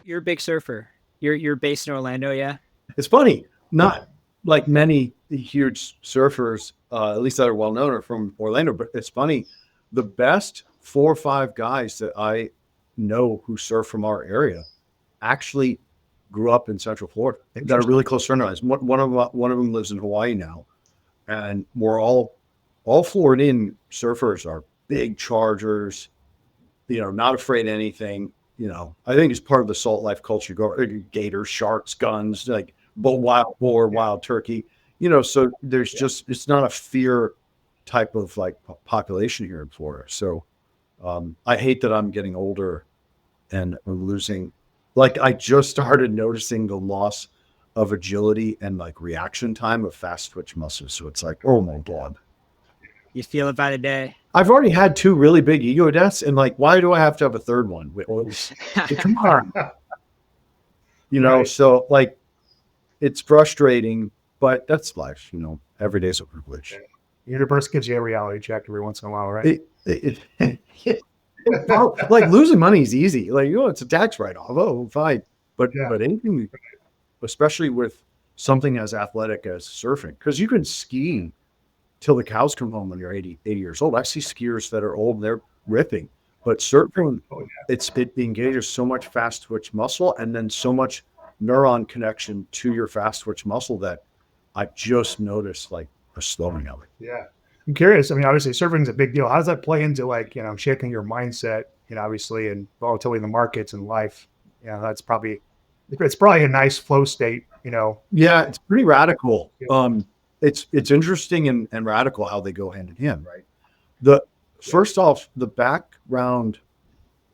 You're a big surfer. You're based in Orlando, yeah? It's funny, not like many huge surfers, at least that are well known, are from Orlando. But it's funny, the best 4 or 5 guys that I know who surf from our area actually grew up in Central Florida. That are really close friends of mine. One of them lives in Hawaii now, and we're all Floridian surfers are big chargers. Not afraid of anything. I think it's part of the salt life culture. Go gators, sharks, guns, like wild boar, wild turkey. So there's just it's not a fear type of like population here in Florida. So I hate that I'm getting older and I'm losing. Like I just started noticing the loss of agility and like reaction time of fast twitch muscles. So it's like, oh my God. You feel it by the day. I've already had 2 really big ego deaths, and like, why do I have to have a third one? Come on, Right. So like, it's frustrating, but that's life. Every day's a privilege. Universe gives you a reality check every once in a while, right? Like losing money is easy. Like, it's a tax write-off. Oh, fine. But anything, especially with something as athletic as surfing, because you can ski till the cows come home when you're 80 years old. I see skiers that are old and they're ripping, but surfing, it engages so much fast twitch muscle and then so much neuron connection to your fast twitch muscle that I just noticed like a slowing of it. Yeah. I'm curious. I mean, obviously surfing's a big deal. How does that play into like, shaping your mindset, obviously, and volatility in the markets and life? It's probably a nice flow state, Yeah, it's pretty radical. It's interesting and radical how they go hand in hand, right? First off, the background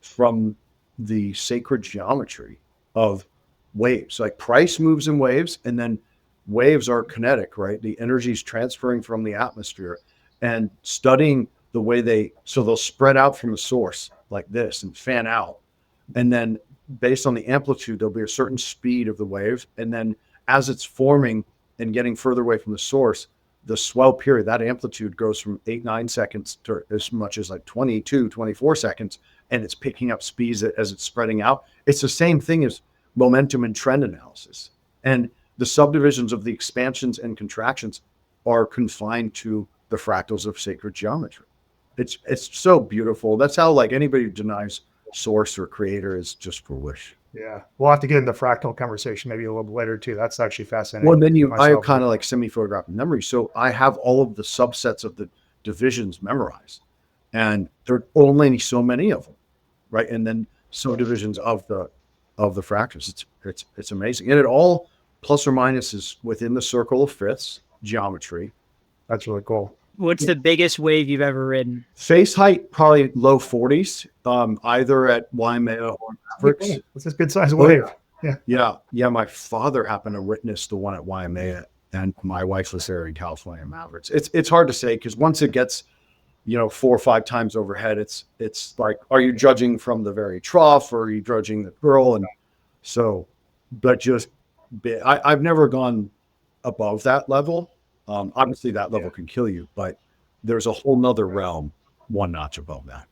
from the sacred geometry of waves, like price moves in waves, and then waves are kinetic, right? The energy is transferring from the atmosphere, and studying the way they'll spread out from the source like this and fan out. And then based on the amplitude, there'll be a certain speed of the wave. And then as it's forming and getting further away from the source, the swell period, that amplitude goes from 8-9 seconds to as much as like 22-24 seconds. And it's picking up speeds as it's spreading out. It's the same thing as momentum and trend analysis. And the subdivisions of the expansions and contractions are confined to the fractals of sacred geometry. It's so beautiful. That's how like anybody who denies source or creator is just foolish. Yeah. We'll have to get into the fractal conversation maybe a little bit later too. That's actually fascinating. Well, then I have kind of like semi-photographic memory. So I have all of the subsets of the divisions memorized, and there are only so many of them, right? And then subdivisions of the fractals. It's amazing. And it all plus or minus is within the circle of fifths geometry. That's really cool. What's the biggest wave you've ever ridden? Face height, probably low 40s, either at Waimea or Mavericks. That's a good size wave. Yeah. My father happened to witness the one at Waimea, and my wife was there in California Mavericks. It's hard to say because once it gets, 4 or 5 times overhead, it's like, are you judging from the very trough or are you judging the curl? And so, but I've never gone above that level. Obviously that level can kill you, but there's a whole nother realm, one notch above that.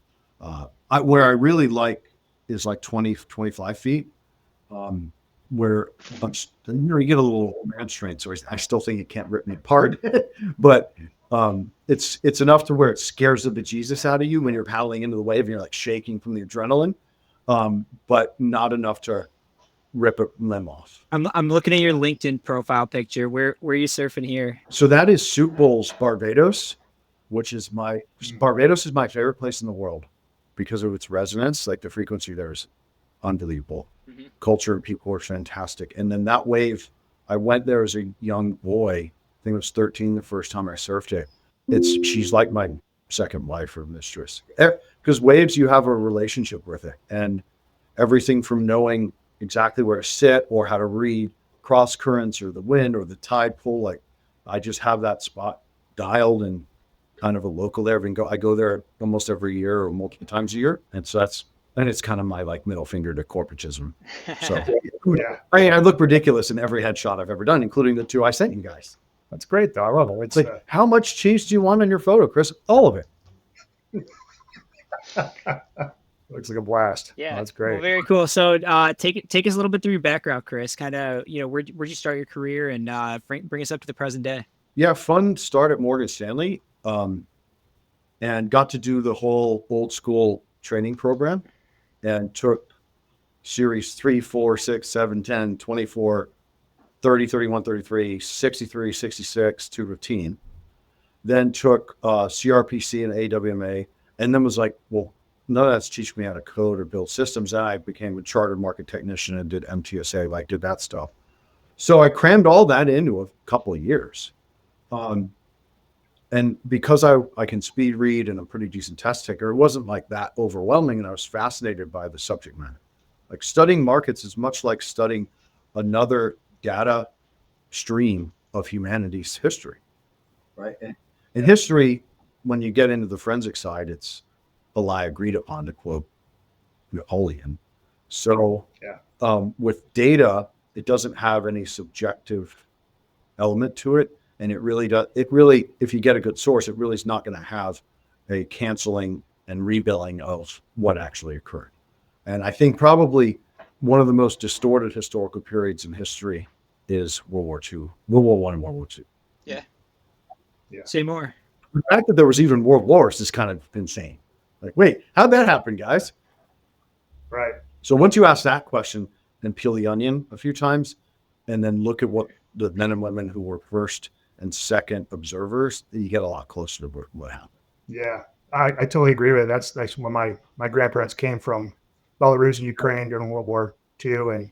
Where I really like is like 20-25 feet, where you get a little man strength. So I still think it can't rip me apart, but it's enough to where it scares the bejesus out of you when you're paddling into the wave and you're like shaking from the adrenaline, but not enough to rip a limb off. I'm looking at your LinkedIn profile picture. Where are you surfing here? So that is Soup Bowls, Barbados, which is Barbados is my favorite place in the world because of its resonance. Like the frequency there is unbelievable. Mm-hmm. Culture and people are fantastic. And then that wave, I went there as a young boy. I think it was 13 the first time I surfed it. She's like my second wife or mistress. Because waves, you have a relationship with it. And everything from knowing exactly where to sit or how to read cross currents or the wind or the tide pool. Like I just have that spot dialed and kind of a local there. I go there almost every year or multiple times a year. And so it's kind of my like middle finger to corporatism. So I look ridiculous in every headshot I've ever done, including the 2 I sent you guys. That's great though. I love it. It's like, how much cheese do you want on your photo, Chris? All of it. Looks like a blast. Yeah, That's great. Well, very cool. So, take us a little bit through your background, Chris. Kind of, where'd you start your career, and bring us up to the present day. Yeah, fun start at Morgan Stanley, and got to do the whole old school training program, and took series 3, 4, 6, 7, 10, 24, 30, 31, 33, 63, 66 to routine. Then took CRPC and AWMA, and then was like, well, none of that's teaching me how to code or build systems. And I became a chartered market technician and did MTSA, like did that stuff. So I crammed all that into a couple of years. And because I can speed read and I'm a pretty decent test taker, it wasn't like that overwhelming. And I was fascinated by the subject matter. Like studying markets is much like studying another data stream of humanity's history, right? And in history, when you get into the forensic side, it's a lie agreed upon, to quote Napoleon. So with data, it doesn't have any subjective element to it. And it really, if you get a good source, it really is not going to have a canceling and rebilling of what actually occurred. And I think probably one of the most distorted historical periods in history is World War II, World War I and World War II. Yeah. Say more. The fact that there was even world wars is kind of insane. Like, wait, how'd that happen, guys? Right. So once you ask that question and peel the onion a few times, and then look at what the men and women who were first and second observers, you get a lot closer to what happened. Yeah, I totally agree with it. That's when my grandparents came from Belarus and Ukraine during World War II, and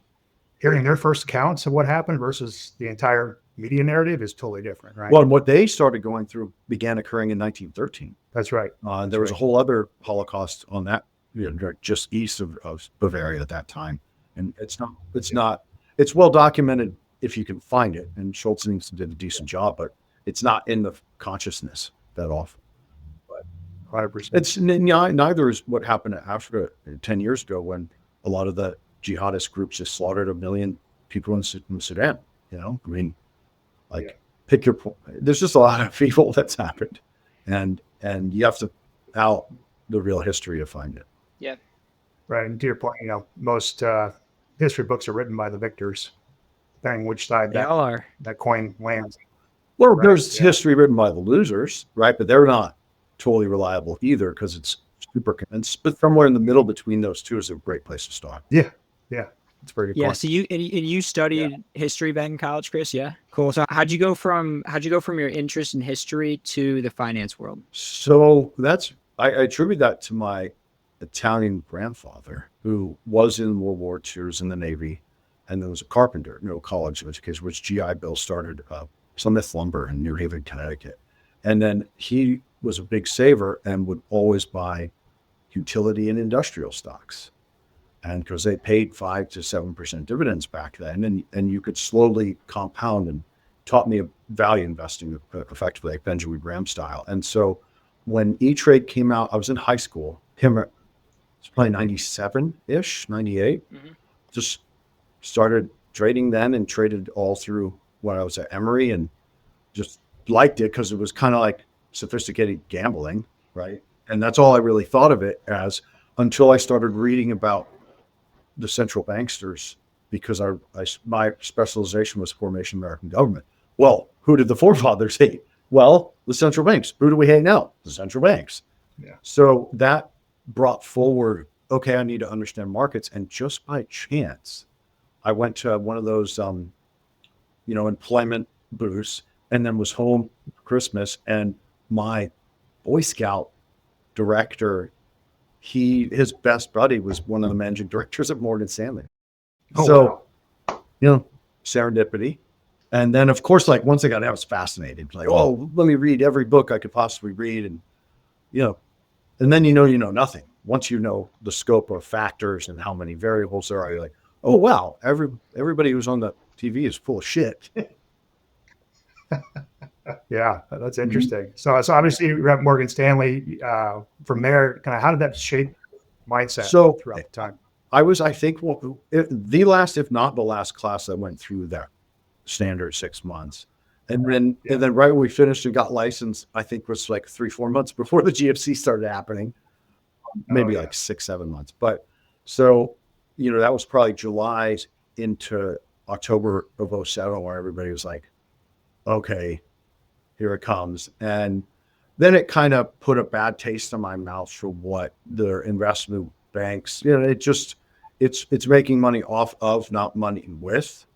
hearing their first accounts of what happened versus the entire media narrative is totally different, right? Well, and what they started going through began occurring in 1913. That's right. There was a whole other Holocaust on that, just east of Bavaria at that time, and it's well documented if you can find it. And Schultz did a decent job, but it's not in the consciousness that often. 100%. It's neither is what happened in Africa 10 years ago when a lot of the jihadist groups just slaughtered 1 million people in Sudan. I mean, pick your point. There's just a lot of evil that's happened, and you have to out the real history to find it. Yeah. Right. And to your point, most history books are written by the victors, depending which side that coin lands. Well, there's history written by the losers, right? But they're not totally reliable either, because it's super. But somewhere in the middle between those two is a great place to start. Yeah. It's pretty good. Yeah. So you studied history back in college, Chris? Yeah. Cool. So how'd you go from your interest in history to the finance world? So I attribute that to my Italian grandfather, who was in World War II, was in the Navy, and then was a carpenter, no college education, which GI Bill started Plymouth Lumber in New Haven, Connecticut. And then he was a big saver and would always buy utility and industrial stocks. And because they paid 5 to 7% dividends back then, and you could slowly compound, and taught me value investing effectively, like Benjamin Graham style. And so when E-Trade came out, I was in high school. It's probably 97-ish, 98. Just started trading then and traded all through when I was at Emory, and just liked it because it was kind of like sophisticated gambling, right? And that's all I really thought of it as, until I started reading about the central banksters, because my specialization was formation of American government. Well, who did the forefathers hate? Well, the central banks. Who do we hate now? The central banks. Yeah. So that brought forward, okay, I need to understand markets. And just by chance, I went to one of those, employment booths, and then was home for Christmas, and my Boy Scout director, his best buddy was one of the managing directors at Morgan Stanley. Serendipity. And then, of course, like once I got out, I was fascinated. Like, let me read every book I could possibly read. And, and then you know nothing. Once you know the scope of factors and how many variables there are, you're like, oh, wow, everybody who's on the TV is full of shit. Yeah, that's interesting. So obviously you're at Morgan Stanley. From there, kind of how did that shape mindset throughout the time? I was, I think, the last, if not the last class that went through that standard 6 months. And then right when we finished and got licensed, I think was like 3-4 months before the GFC started happening. maybe like 6-7 months. But so, that was probably July into October of 07, where everybody was like, okay, here it comes. And then it kind of put a bad taste in my mouth for what the investment banks, it's making money off of, not money with.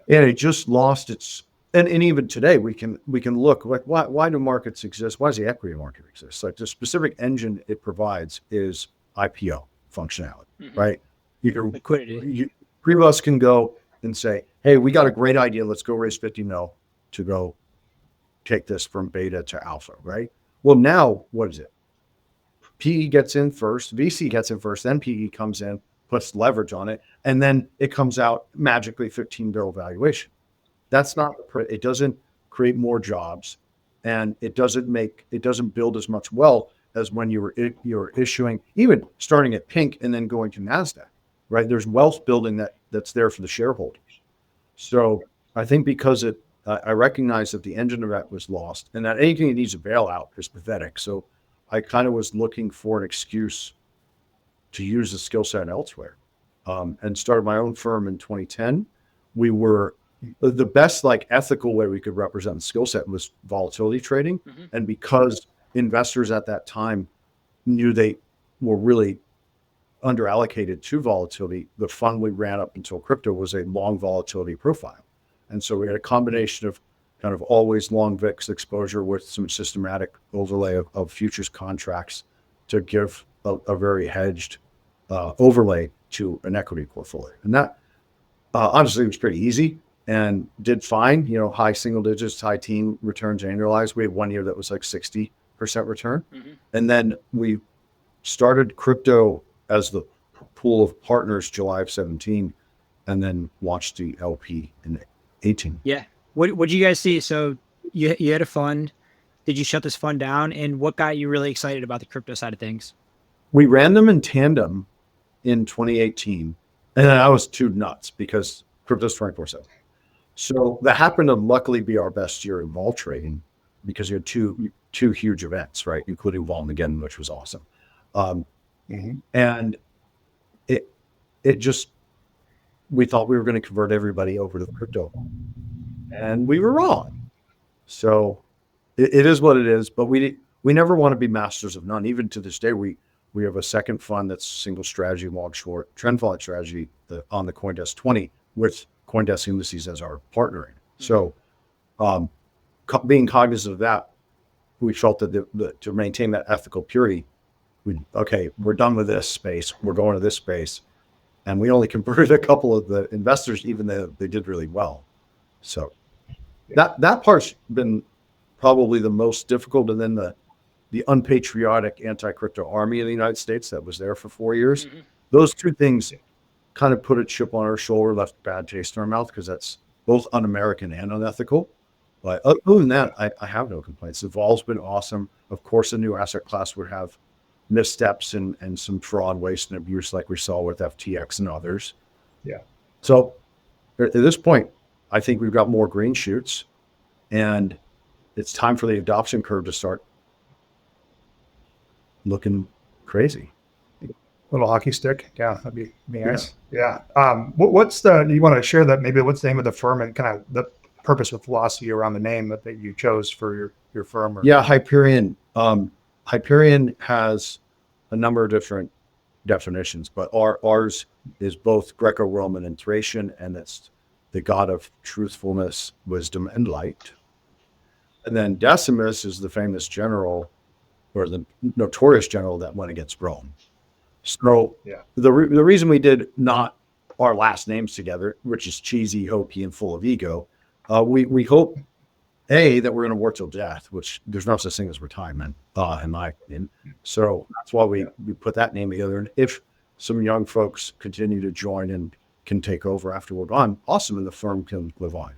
And it just lost its, and even today we can look like, why do markets exist? Why does the equity market exist? Like, the specific engine it provides is IPO functionality, right? You can Liquidity. Three of us can go and say, hey, we got a great idea. Let's go raise 50 mil to go take this from beta to alpha, right? Well, now what is it? PE gets in first, VC gets in first, then PE comes in, puts leverage on it, and then it comes out magically 15 bill valuation. That's not, it doesn't create more jobs, and it doesn't build as much wealth as when you're issuing, even starting at pink and then going to NASDAQ, right? There's wealth building that's there for the shareholders. So I think because I recognize that the engine of that was lost, and that anything that needs a bailout is pathetic. So I kind of was looking for an excuse to use the skill set elsewhere, and started my own firm in 2010. We were the best, like, ethical way we could represent the skill set was volatility trading. And because investors at that time knew they were really underallocated to volatility, the fund we ran up until crypto was a long volatility profile. And so we had a combination of kind of always long VIX exposure with some systematic overlay of futures contracts to give a very hedged overlay to an equity portfolio. And that honestly was pretty easy and did fine, high single digits, high teen returns annualized. We had 1 year that was like 60% return. And then we started crypto as the pool of partners July of 17, and then launched the LP in 18. Yeah. What did you guys see? So you had a fund. Did you shut this fund down? And what got you really excited about the crypto side of things? We ran them in tandem in 2018. And then I was too nuts because crypto's 24/7. So that happened to luckily be our best year in vol trading, because you had two huge events, right? Including Vol again, which was awesome. And it just, we thought we were going to convert everybody over to crypto, and we were wrong. So it is what it is, but we never want to be masters of none. Even to this day, we have a second fund that's single strategy, long short, trend following strategy on the CoinDesk 20 with CoinDesk Indices as our partner. So being cognizant of that, we felt that to maintain that ethical purity, we're done with this space. We're going to this space. And we only converted a couple of the investors, even though they did really well. So that part's been probably the most difficult. And then the unpatriotic anti-crypto army of the United States that was there for 4 years. Those two things kind of put a chip on our shoulder, left a bad taste in our mouth, because that's both un-American and unethical. But other than that, I have no complaints. The vol's been awesome. Of course, a new asset class would have missteps and some fraud, waste, and abuse like we saw with FTX and others. Yeah. So at this point, I think we've got more green shoots, and it's time for the adoption curve to start looking crazy. Little hockey stick. Yeah, that'd be nice. Yeah. What's you want to share that, maybe what's the name of the firm and kind of the purpose or philosophy around the name that you chose for your firm? Yeah, Hyperion. Hyperion has a number of different definitions, but ours is both Greco-Roman and Thracian, and it's the god of truthfulness, wisdom, and light. And then Decimus is the famous general, or the notorious general that went against Rome. So the reason we did not our last names together, which is cheesy, hokey, and full of ego, we hope that we're going to work till death, which there's no such thing as retirement, in my opinion. So that's why we put that name together. And if some young folks continue to join and can take over after we're gone, awesome, and the firm can live on.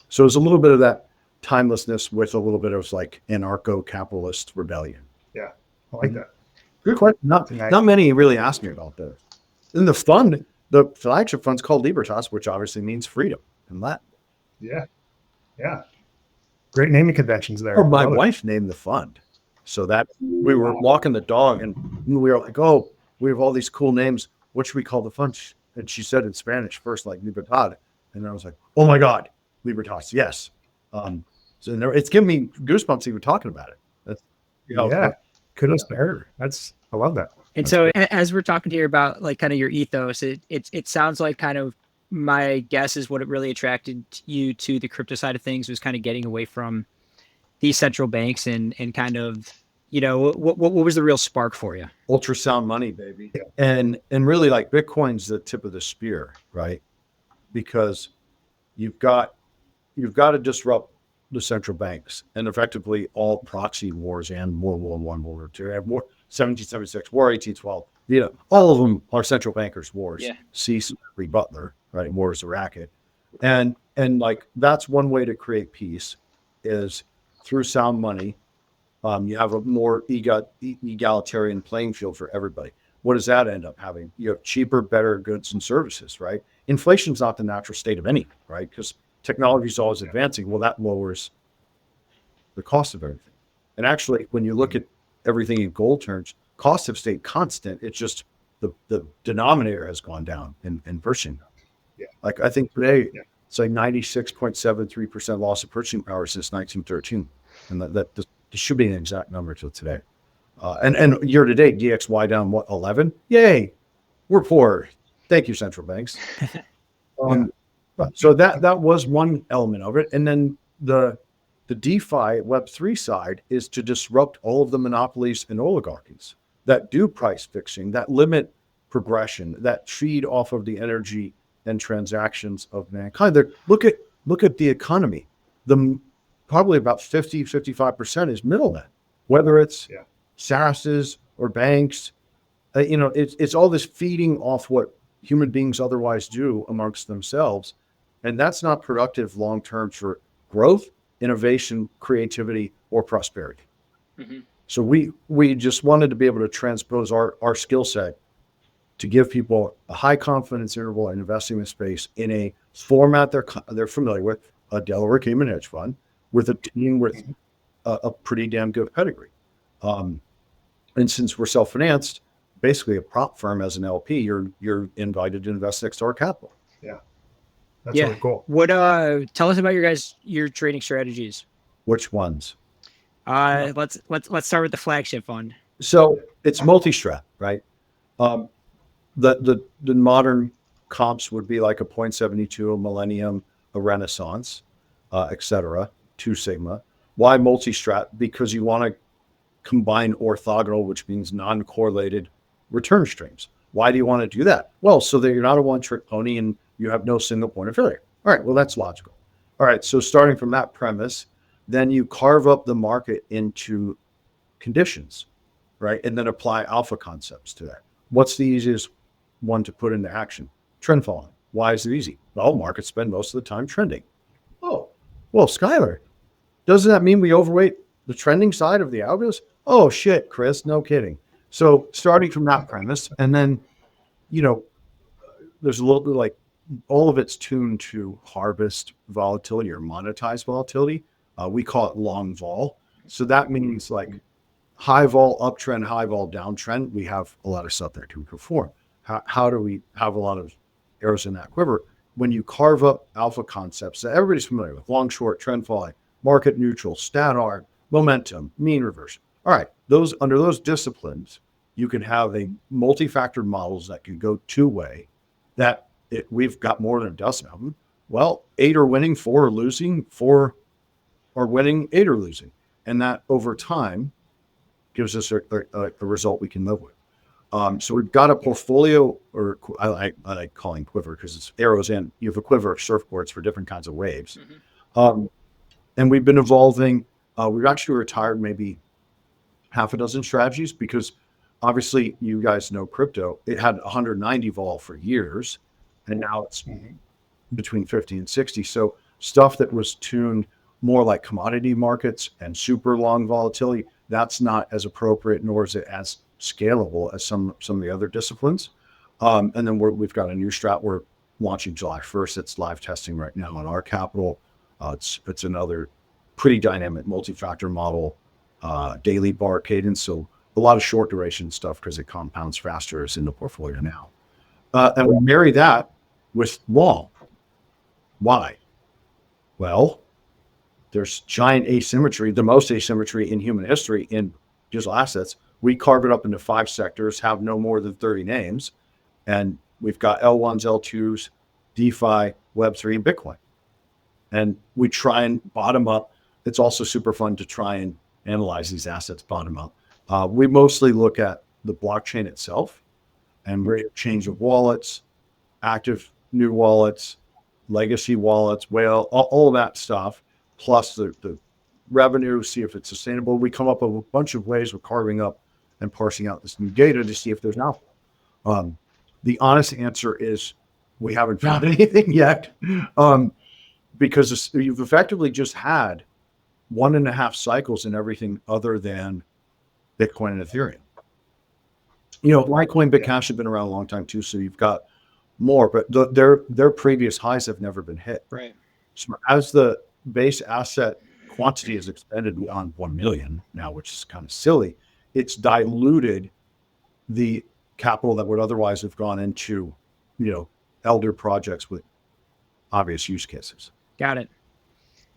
So there's a little bit of that timelessness with a little bit of like anarcho-capitalist rebellion. Yeah, I like that. Good question. Not many really ask me about this. In the fund, the flagship fund's called Libertas, which obviously means freedom in Latin. Yeah. Great naming conventions there. Oh, my wife named the fund. So that we were walking the dog and we were like, oh, we have all these cool names. What should we call the fund? And she said in Spanish first, like Libertad. And I was like, oh my God, Libertas. Yes. So it's giving me goosebumps even talking about it. That's, Yeah. Kudos to her. I love that. And so as we're talking here about like kind of your ethos, it sounds like kind of my guess is what it really attracted you to the crypto side of things was kind of getting away from these central banks and kind of, what was the real spark for you? Ultrasound money, baby. Yeah. And really like Bitcoin's the tip of the spear, right? Because you've got to disrupt the central banks and effectively all proxy wars and World War I, World War II, War 1776, War 1812, all of them are central bankers' wars. Yeah. Cease, Butler, right? War is a racket. And like that's one way to create peace is through sound money. You have a more egalitarian playing field for everybody. What does that end up having? You have cheaper, better goods and services, right? Inflation is not the natural state of anything, right? Because technology is always advancing. Well, that lowers the cost of everything. And actually, when you look at everything in gold terms, costs have stayed constant. It's just the denominator has gone down in purchasing. Yeah. Like I think today, it's like 96.73% loss of purchasing power since 1913. And that should be an exact number till today. And year to date, DXY down, what, 11? Yay, we're poor. Thank you, central banks. So that was one element of it. And then the DeFi Web3 side is to disrupt all of the monopolies and oligarchies that do price fixing, that limit progression, that feed off of the energy and transactions of mankind. Look at the economy. Probably about 55% is middlemen, whether it's SaaSes or banks. It's all this feeding off what human beings otherwise do amongst themselves. And that's not productive long-term for growth, innovation, creativity, or prosperity. Mm-hmm. So we just wanted to be able to transpose our skill set to give people a high confidence interval in investing in space in a format they're familiar with, a Delaware Cayman hedge fund, with a team with a pretty damn good pedigree. And since we're self-financed, basically a prop firm as an LP, you're invited to invest next to our capital. Yeah. That's really cool. What tell us about your trading strategies. Which ones? Let's start with the flagship fund. So it's multi-strat, right? The modern comps would be like a 0.72, a Millennium, a Renaissance, etc. 2 Sigma. Why multi-strat? Because you want to combine orthogonal, which means non-correlated return streams. Why do you want to do that? Well, so that you're not a one-trick pony and you have no single point of failure. All right, well, that's logical. All right, so starting from that premise, then you carve up the market into conditions, right? And then apply alpha concepts to that. What's the easiest one to put into action? Trend following. Why is it easy? Well, markets spend most of the time trending. Oh, well, Skylar, doesn't that mean we overweight the trending side of the algos? Oh, shit, Chris, no kidding. So starting from that premise, and then, there's a little bit like all of it's tuned to harvest volatility or monetize volatility. We call it long vol. So that means like high vol uptrend, high vol downtrend. We have a lot of stuff there to perform. How do we have a lot of arrows in that quiver? When you carve up alpha concepts that everybody's familiar with, long, short, trend following, market neutral, stat arb, momentum, mean reversion. All right, under those disciplines, you can have a multi-factor models that can go two-way. We've got more than a dozen of them. Well, 8 are winning, 4 are losing, 4 are winning, 8 are losing, and that over time gives us a result we can live with. So we've got a portfolio, or I like calling quiver because it's arrows in. You have a quiver of surfboards for different kinds of waves. Mm-hmm. And we've been evolving. We've actually retired maybe half a dozen strategies because obviously you guys know crypto. It had 190 vol for years, and now it's between 50 and 60. So stuff that was tuned more like commodity markets and super long volatility, that's not as appropriate, nor is it as scalable as some of the other disciplines. And then we've got a new strat we're launching July 1st. It's live testing right now on our capital. It's another pretty dynamic multi-factor model daily bar cadence. So a lot of short duration stuff because it compounds faster is in the portfolio now. And we marry that with long. Why? Well, there's giant asymmetry, the most asymmetry in human history in digital assets. We carve it up into 5 sectors, have no more than 30 names. And we've got L1s, L2s, DeFi, Web3, and Bitcoin. And we try and bottom up. It's also super fun to try and analyze these assets bottom up. We mostly look at the blockchain itself and rate of change of wallets, active new wallets, legacy wallets, whale, all of that stuff, plus the revenue, see if it's sustainable. We come up with a bunch of ways of carving up and parsing out this new data to see if there's an alpha. The honest answer is we haven't found anything yet, because you've effectively just had 1.5 cycles in everything other than Bitcoin and Ethereum. Litecoin, Bitcash have been around a long time too, so you've got more, but their previous highs have never been hit. Right. So as the base asset quantity is expanded beyond 1 million now, which is kind of silly, it's diluted the capital that would otherwise have gone into, elder projects with obvious use cases. Got it.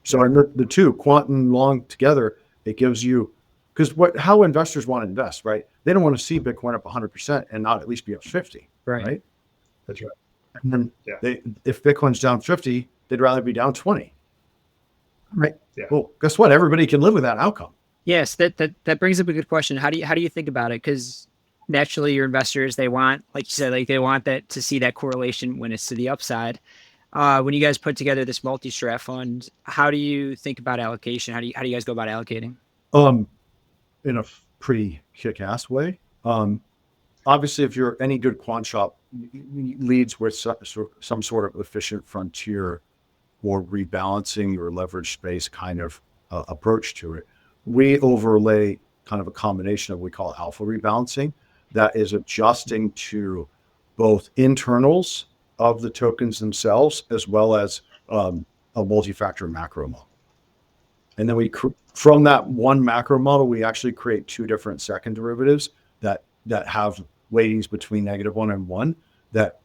So in the two, quant and long together, it gives you, because how investors want to invest, right? They don't want to see Bitcoin up 100% and not at least be up 50, right? That's right. And then if Bitcoin's down 50, they'd rather be down 20, right? Yeah. Well, guess what? Everybody can live with that outcome. Yes, that brings up a good question. How do you think about it? Because naturally, your investors, they want, like you said, they want that to see that correlation when it's to the upside. When you guys put together this multi-strat fund, how do you think about allocation? How do you guys go about allocating? In a pretty kick-ass way. Obviously, if you're any good quant shop, leads with some sort of efficient frontier or rebalancing or leverage space kind of approach to it. We overlay kind of a combination of what we call alpha rebalancing that is adjusting to both internals of the tokens themselves, as well as a multi-factor macro model. And then from that one macro model, we actually create 2 different second derivatives that have weightings between -1 and 1 that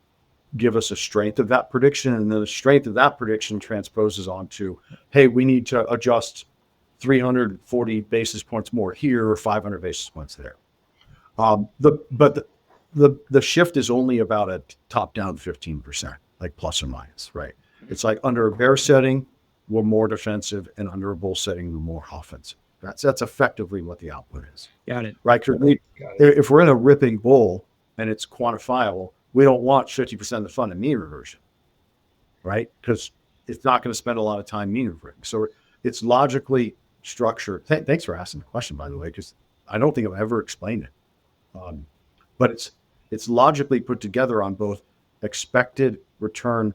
give us a strength of that prediction. And then the strength of that prediction transposes onto, hey, we need to adjust 340 basis points more here or 500 basis points there. But the shift is only about a top down 15%, like plus or minus, right? It's like under a bear setting, we're more defensive, and under a bull setting, we're more offensive. That's effectively what the output is. Got it. Right? If we're in a ripping bull and it's quantifiable, we don't want 50% of the fund in mean reversion, right? Because it's not going to spend a lot of time mean reverting. So it's logically structured. Thanks for asking the question, by the way, because I don't think I've ever explained it. But it's logically put together on both expected return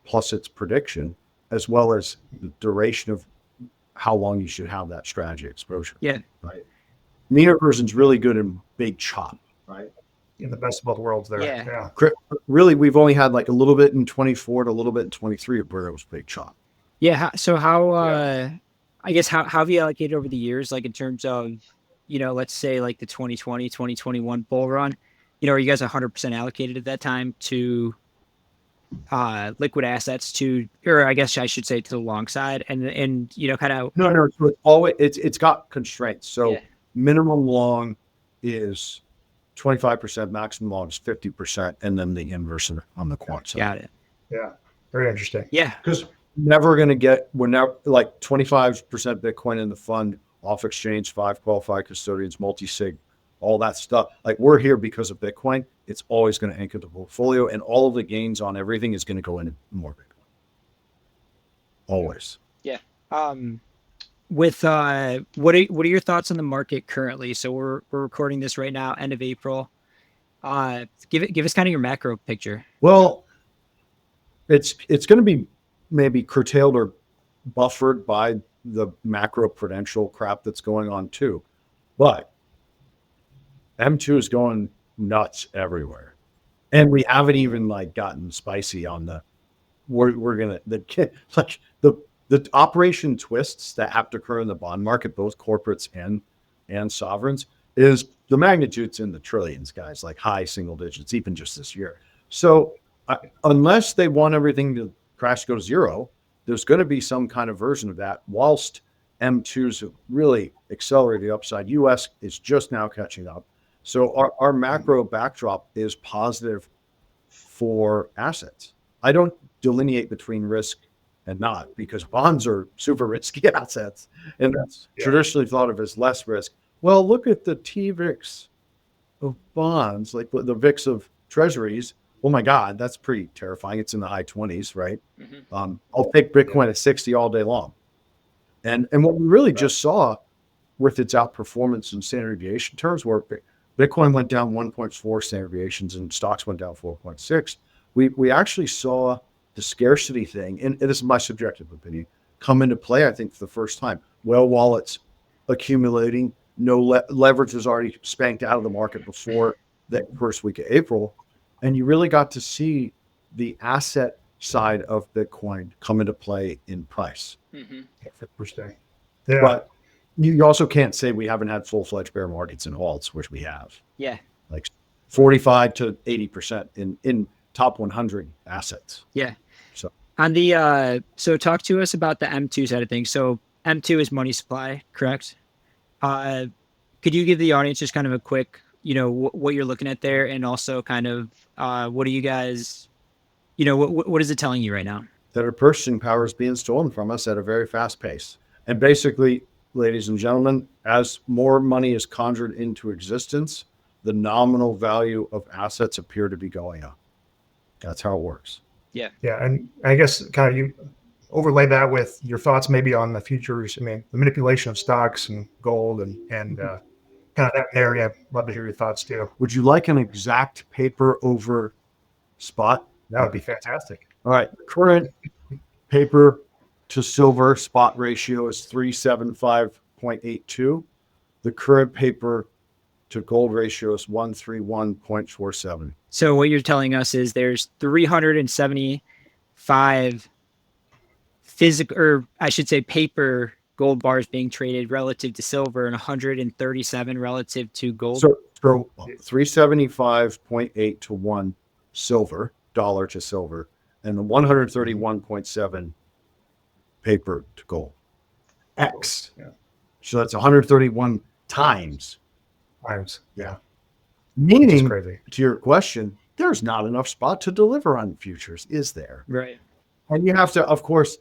plus its prediction, as well as the duration of how long you should have that strategy exposure. Yeah. Right. Mean reversion is really good in big chop, right? In the best of both worlds there. Yeah. Really, we've only had like a little bit in 24 to a little bit in 23 where it was big chop. Yeah. So I guess how have you allocated over the years, like in terms of, let's say like the 2020, 2021 bull run, are you guys 100% allocated at that time to liquid assets or I guess I should say to the long side and kind of no, it's got constraints. So minimum long is 25%, maximum long is 50%, and then the inverse on the quant side. Got it. Yeah, very interesting. Yeah, because we're never like 25% Bitcoin in the fund, off exchange, 5 qualified custodians, multi-sig, all that stuff. Like we're here because of Bitcoin. It's always going to anchor the portfolio, and all of the gains on everything is going to go into more Bitcoin. Always. Yeah. With what are your thoughts on the market currently? So we're recording this right now, end of April. Give us kind of your macro picture. Well, it's going to be maybe curtailed or buffered by the macro prudential crap that's going on too, but M2 is going nuts everywhere, and we haven't even like gotten spicy on the operation twists that have to occur in the bond market, both corporates and and sovereigns is the magnitude's in the trillions, guys, like high single digits, even just this year. So unless they want everything to crash, go to zero, there's going to be some kind of version of that. Whilst M2s have really accelerated the upside, US is just now catching up. So our macro backdrop is positive for assets. I don't delineate between risk and not, because bonds are super risky assets, and that's traditionally thought of as less risk. Well, look at the T-VIX of bonds, like the VIX of treasuries. Oh my God, that's pretty terrifying. It's in the high 20s, right? I'll take Bitcoin at 60 all day long. And what we really just saw with its outperformance in standard deviation terms, where Bitcoin went down 1.4 standard deviations and stocks went down 4.6, we actually saw the scarcity thing, and this is my subjective opinion, come into play, I think, for the first time. Well, while it's accumulating, no leverage was already spanked out of the market before that first week of April. And you really got to see the asset side of Bitcoin come into play in price. Interesting. Yeah. But you also can't say we haven't had full-fledged bear markets in alts, which we have. Yeah. Like 45 to 80% in top 100 assets. Yeah. So on the so talk to us about the M2 side of things. So M2 is money supply, correct? Could you give the audience just kind of a quick, what you're looking at there, and also kind of what are you guys, what is it telling you right now? That our purchasing power is being stolen from us at a very fast pace. And basically, ladies and gentlemen, as more money is conjured into existence, the nominal value of assets appear to be going up. That's how it works. Yeah. Yeah. And I guess kind of you overlay that with your thoughts maybe on the futures. I mean, the manipulation of stocks and gold and kind of that area. I'd love to hear your thoughts too. Would you like an exact paper over spot? That would be fantastic. All right. Current paper to silver spot ratio is 375.82. The current paper to gold ratio is 131.47. So what you're telling us is there's 375 physical, or I should say paper gold bars being traded relative to silver, and 137 relative to gold. So 375.8 to 1 silver, dollar to silver, and the 131.7 paper to gold. X. Yeah. So that's 131 times. Yeah. Meaning, to your question, there's not enough spot to deliver on futures, is there? Right. And you have to, of course,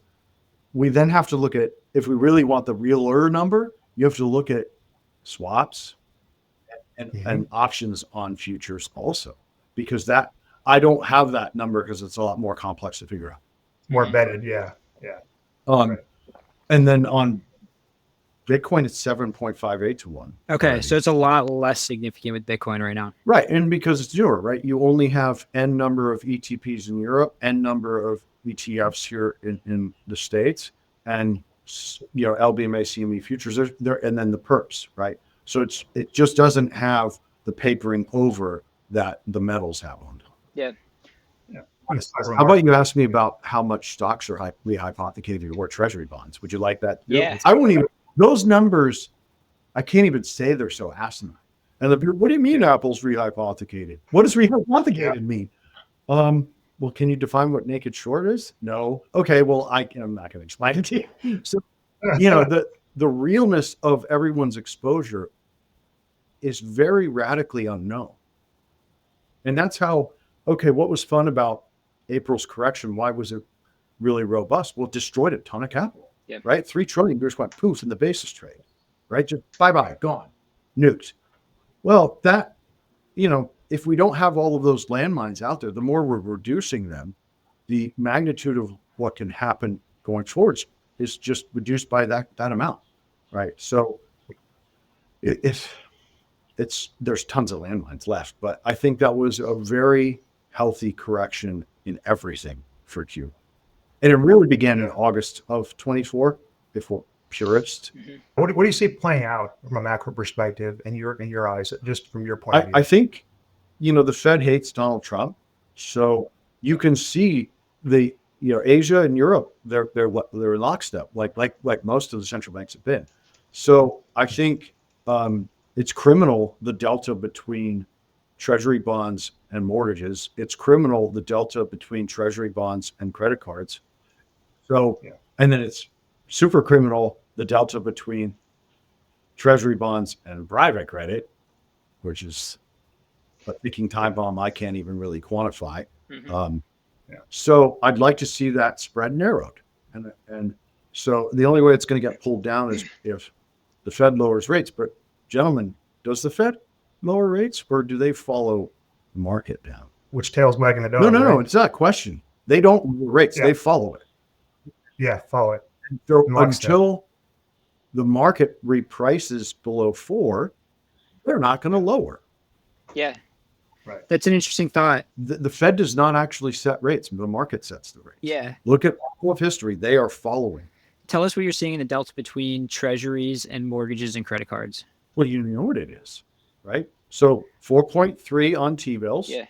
we then have to look at, if we really want the realer number, you have to look at swaps and options on futures also, because that, I don't have that number because it's a lot more complex to figure out. More embedded. Yeah. Yeah. And then on Bitcoin, it's 7.58 to 1. Okay. So it's a lot less significant with Bitcoin right now. Right. And because it's newer, right? You only have N number of ETPs in Europe, N number of ETFs here in the States, and LBMA, CME futures there, and then the perps, right? So it just doesn't have the papering over that the metals have on. Yeah. How about you ask me about how much stocks are rehypothecated or treasury bonds? Would you like that? Yeah. I won't even, those numbers, I can't even say they're so asinine. And what do you mean Apple's rehypothecated? What does rehypothecated mean? Well, can you define what naked short is? No. Okay, well, I'm not going to explain it to you. So, the realness of everyone's exposure is very radically unknown. And that's how, what was fun about April's correction? Why was it really robust? Well, it destroyed a ton of capital, right? 3 trillion just went poof in the basis trade, right? Just bye-bye, gone, nuked. Well, that, if we don't have all of those landmines out there, the more we're reducing them, the magnitude of what can happen going forward is just reduced by that amount, right? So there's tons of landmines left, but I think that was a very healthy correction in everything for Q. And it really began in August of 24 before purists. What do you see playing out from a macro perspective in your eyes, just from your point of view? I think, the Fed hates Donald Trump. So you can see the, Asia and Europe, they're in lockstep, like most of the central banks have been. So I think It's criminal, the delta between treasury bonds and mortgages. It's criminal, the delta between treasury bonds and credit cards. So, and then it's super criminal, the delta between treasury bonds and private credit, which is a ticking time bomb I can't even really quantify. So I'd like to see that spread narrowed. And so the only way it's going to get pulled down is if the Fed lowers rates. But gentlemen, does the Fed lower rates or do they follow the market down? Which tail's wagging the dog? No, it's not a question. They don't lower rates. They follow it. Yeah, follow it. So until the market reprices below 4, they're not going to lower. Yeah. Right. That's an interesting thought. The Fed does not actually set rates. The market sets the rates. Yeah. Look at all of history. They are following. Tell us what you're seeing in the delta between treasuries and mortgages and credit cards. Well, you know what it is, right? So 4.3 on T-bills. Yeah.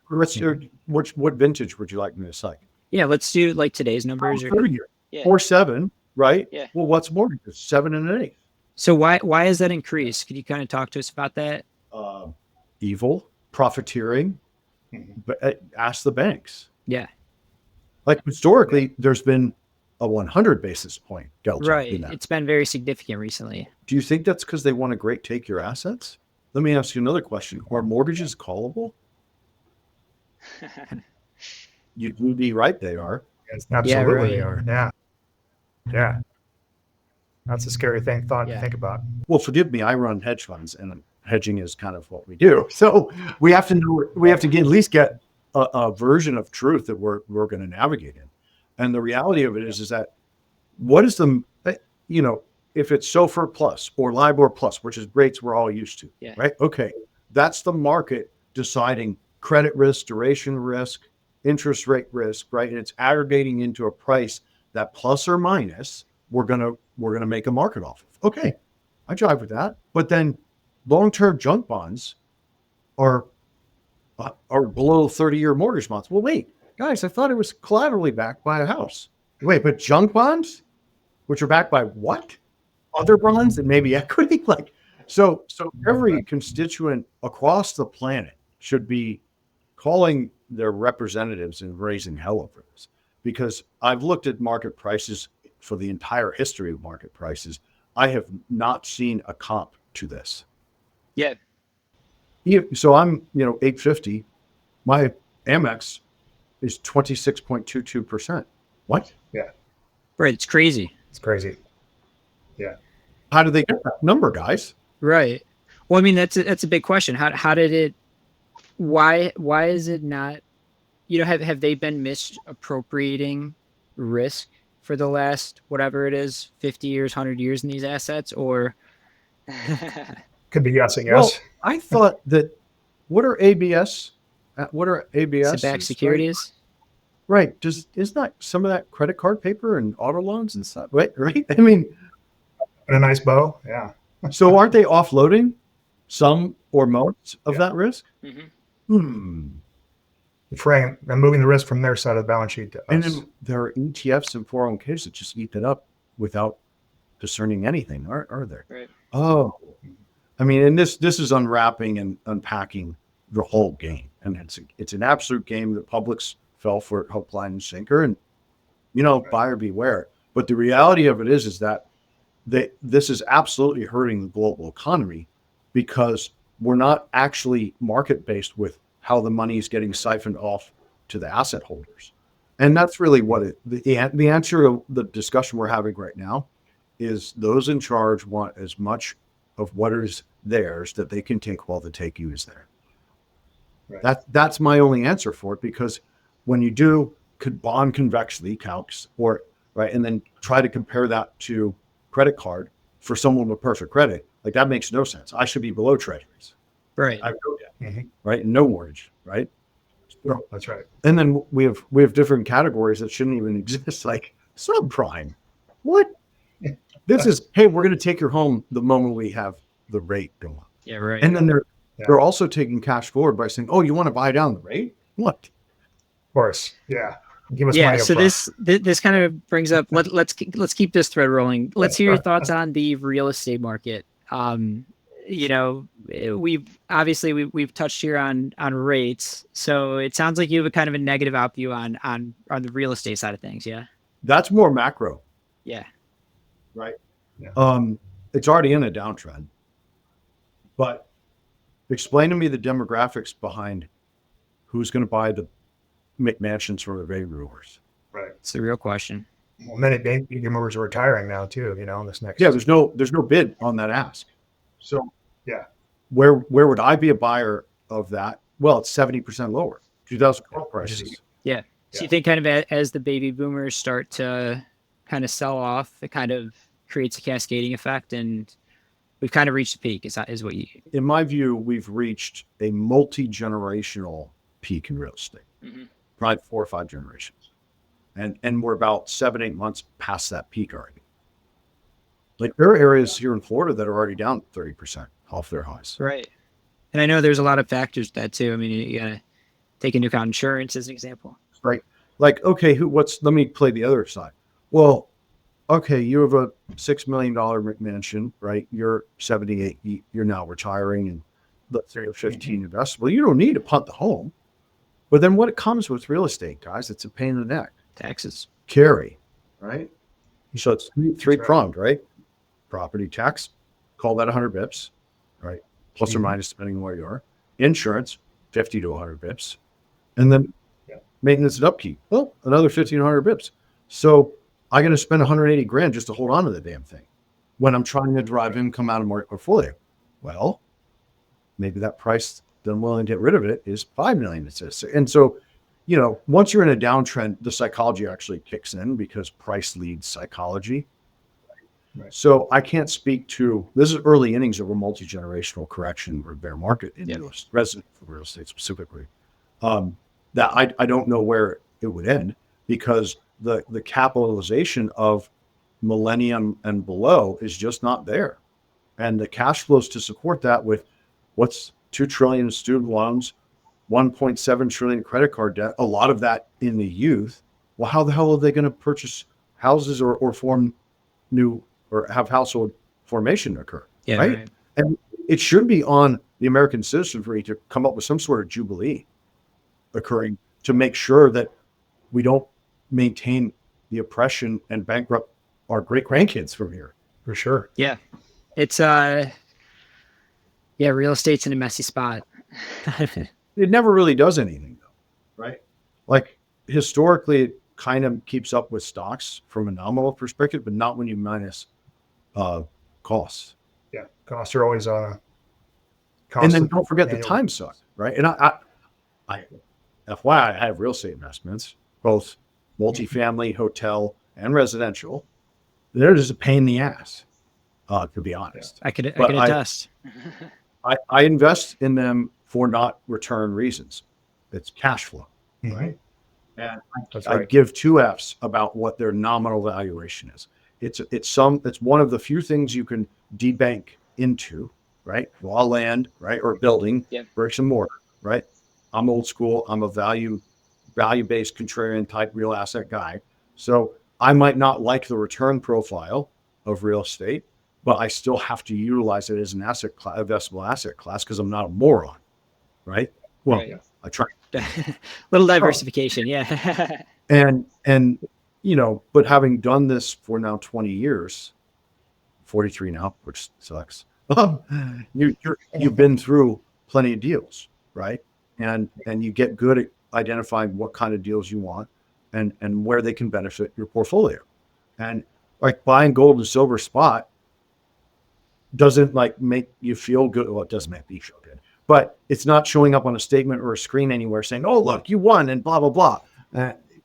What vintage would you like me to cite? Yeah, let's do like today's numbers. 30-year. 4.7, right? Yeah. Well, what's mortgages? 7 1/8. So why is that increase? Could you kind of talk to us about that? Evil, profiteering. But ask the banks. Yeah. Like historically, there's been a 100 basis point delta. Right. It's been very significant recently. Do you think that's because they want to great take your assets? Let me ask you another question. Are mortgages callable? You'd be right. They are. Yes, absolutely right. they are. Yeah. Yeah. That's a scary thought to think about. Well, forgive me. I run hedge funds, and hedging is kind of what we do. So we have to know. We have to at least get a version of truth that we're going to navigate in. And the reality of it is that what is the, if it's SOFR plus or LIBOR plus, which is rates we're all used to, right? Okay, that's the market deciding credit risk, duration risk, interest rate risk, right? And it's aggregating into a price that plus or minus we're gonna make a market off of. Okay, I jive with that. But then long-term junk bonds are below 30-year mortgage bonds. Well, wait, guys, I thought it was collaterally backed by a house. Wait, but junk bonds, which are backed by what? Other bonds and maybe equity? So every constituent across the planet should be calling their representatives and raising hell over this. Because I've looked at market prices for the entire history of market prices. I have not seen a comp to this. Yeah. So I'm, 850. My Amex is 26.22%. What? Yeah. Right. It's crazy. It's crazy. Yeah. How did they get that number, guys? Right. Well, I mean, that's a big question. How did it, why is it not, have they been misappropriating risk for the last, whatever it is, 50 years, 100 years in these assets, or? Could be guessing, yes. Well, I thought that, what are ABS? Backed securities? Right. Isn't that some of that credit card paper and auto loans and stuff? Right. I mean, and a nice bow. Yeah. So aren't they offloading some or most of that risk? Mm-hmm. Frame and moving the risk from their side of the balance sheet to us. And then there are ETFs and 401ks that just eat it up without discerning anything, are there? Right. Oh, I mean, and this is unwrapping and unpacking the whole game, and it's an absolute game that publics fell for it, hook, line, and sinker, and buyer beware. But the reality of it is that this is absolutely hurting the global economy because we're not actually market based with how the money is getting siphoned off to the asset holders, and that's really what the answer of the discussion we're having right now is. Those in charge want as much of what is theirs that they can take while the takee is there. Right. That's my only answer for it, because when you do bond convexity calcs and then try to compare that to credit card for someone with perfect credit, that makes no sense. I should be below treasuries. Right. I know that. Right. And no mortgage. Right. So, that's right. And then we have different categories that shouldn't even exist, like subprime. What? This is, hey, we're going to take your home the moment we have the rate go up. Yeah, right. And then they're also taking cash forward by saying, oh, you want to buy down the rate? What? Of course. Yeah. Give us money. So this kind of brings up, let's keep this thread rolling. Let's hear your thoughts on the real estate market. You know, we've touched here on rates, so it sounds like you have a kind of a negative outview on the real estate side of things. Yeah. That's more macro, Yeah. right? Yeah. It's already in a downtrend, but explain to me the demographics behind who's going to buy the McMansions from the baby boomers. Right. It's the real question. Well, many baby boomers are retiring now too. You know, this next. Yeah, there's no bid on that ask. So Yeah. where would I be a buyer of that? Well, it's 70% lower. 2012 Which is- prices. Yeah. So Yeah. you think kind of as the baby boomers start to kind of sell off, it kind of creates a cascading effect, and we've kind of reached the peak. Is what you? In my view, we've reached a multi-generational peak in real estate, probably 4 or 5 generations. And we're about 7-8 months past that peak already. Like there are areas here in Florida that are already down 30% off their highs. Right. And I know there's a lot of factors to that too. I mean, you gotta take into account insurance as an example. Right. Like, okay, let me play the other side. Well, okay, you have a $6 million McMansion, right? You're 78, you're now retiring, and let's say you're 15 investable. You don't need to punt the home. But then what it comes with real estate, guys, it's a pain in the neck. Taxes. Carry, right? So it's three-pronged, right? Property tax, call that 100 bips, right? Plus or minus, depending on where you are. Insurance, 50 to 100 bips. And then maintenance and upkeep, well, another 1,500 bips. So I got to spend 180 grand just to hold on to the damn thing when I'm trying to drive income out of my portfolio. Well, maybe that price that I'm willing to get rid of it is 5 million. And so, you know, once you're in a downtrend, the psychology actually kicks in because price leads psychology. Right. So I can't speak to, this is early innings of a multi-generational correction or bear market in residential real estate specifically. That I don't know where it would end because the capitalization of millennium and below is just not there. And the cash flows to support that with what's 2 trillion student loans, 1.7 trillion credit card debt, a lot of that in the youth. Well, how the hell are they going to purchase houses or form new or have household formation occur? Yeah. Right? And it should be on the American citizenry to come up with some sort of jubilee occurring to make sure that we don't maintain the oppression and bankrupt our great grandkids from here. For sure. Yeah. It's real estate's in a messy spot. It never really does anything though, right? Like historically it kind of keeps up with stocks from a nominal perspective, but not when you minus costs. Yeah. Costs are always on a And then don't forget the time suck, right? And I FYI, I have real estate investments, both multifamily, hotel, and residential. They're just a pain in the ass, to be honest. I could attest. I invest in them for not return reasons. It's cash flow, right? And I give 2 Fs about what their nominal valuation is. It's one of the few things you can debank into, right? Raw land, right? Or building, bricks and mortar, right? I'm old school. I'm a value-based contrarian type real asset guy. So I might not like the return profile of real estate, but I still have to utilize it as an investable asset class because I'm not a moron, right? Well, I try. Little diversification, yeah. And you know, but having done this for now 20 years, 43 now, which sucks. You've been through plenty of deals, right? And you get good at identifying what kind of deals you want and where they can benefit your portfolio. And like buying gold and silver spot doesn't like make you feel good. Well, it doesn't make me feel good, but it's not showing up on a statement or a screen anywhere saying, "Oh, look, you won," and blah blah blah.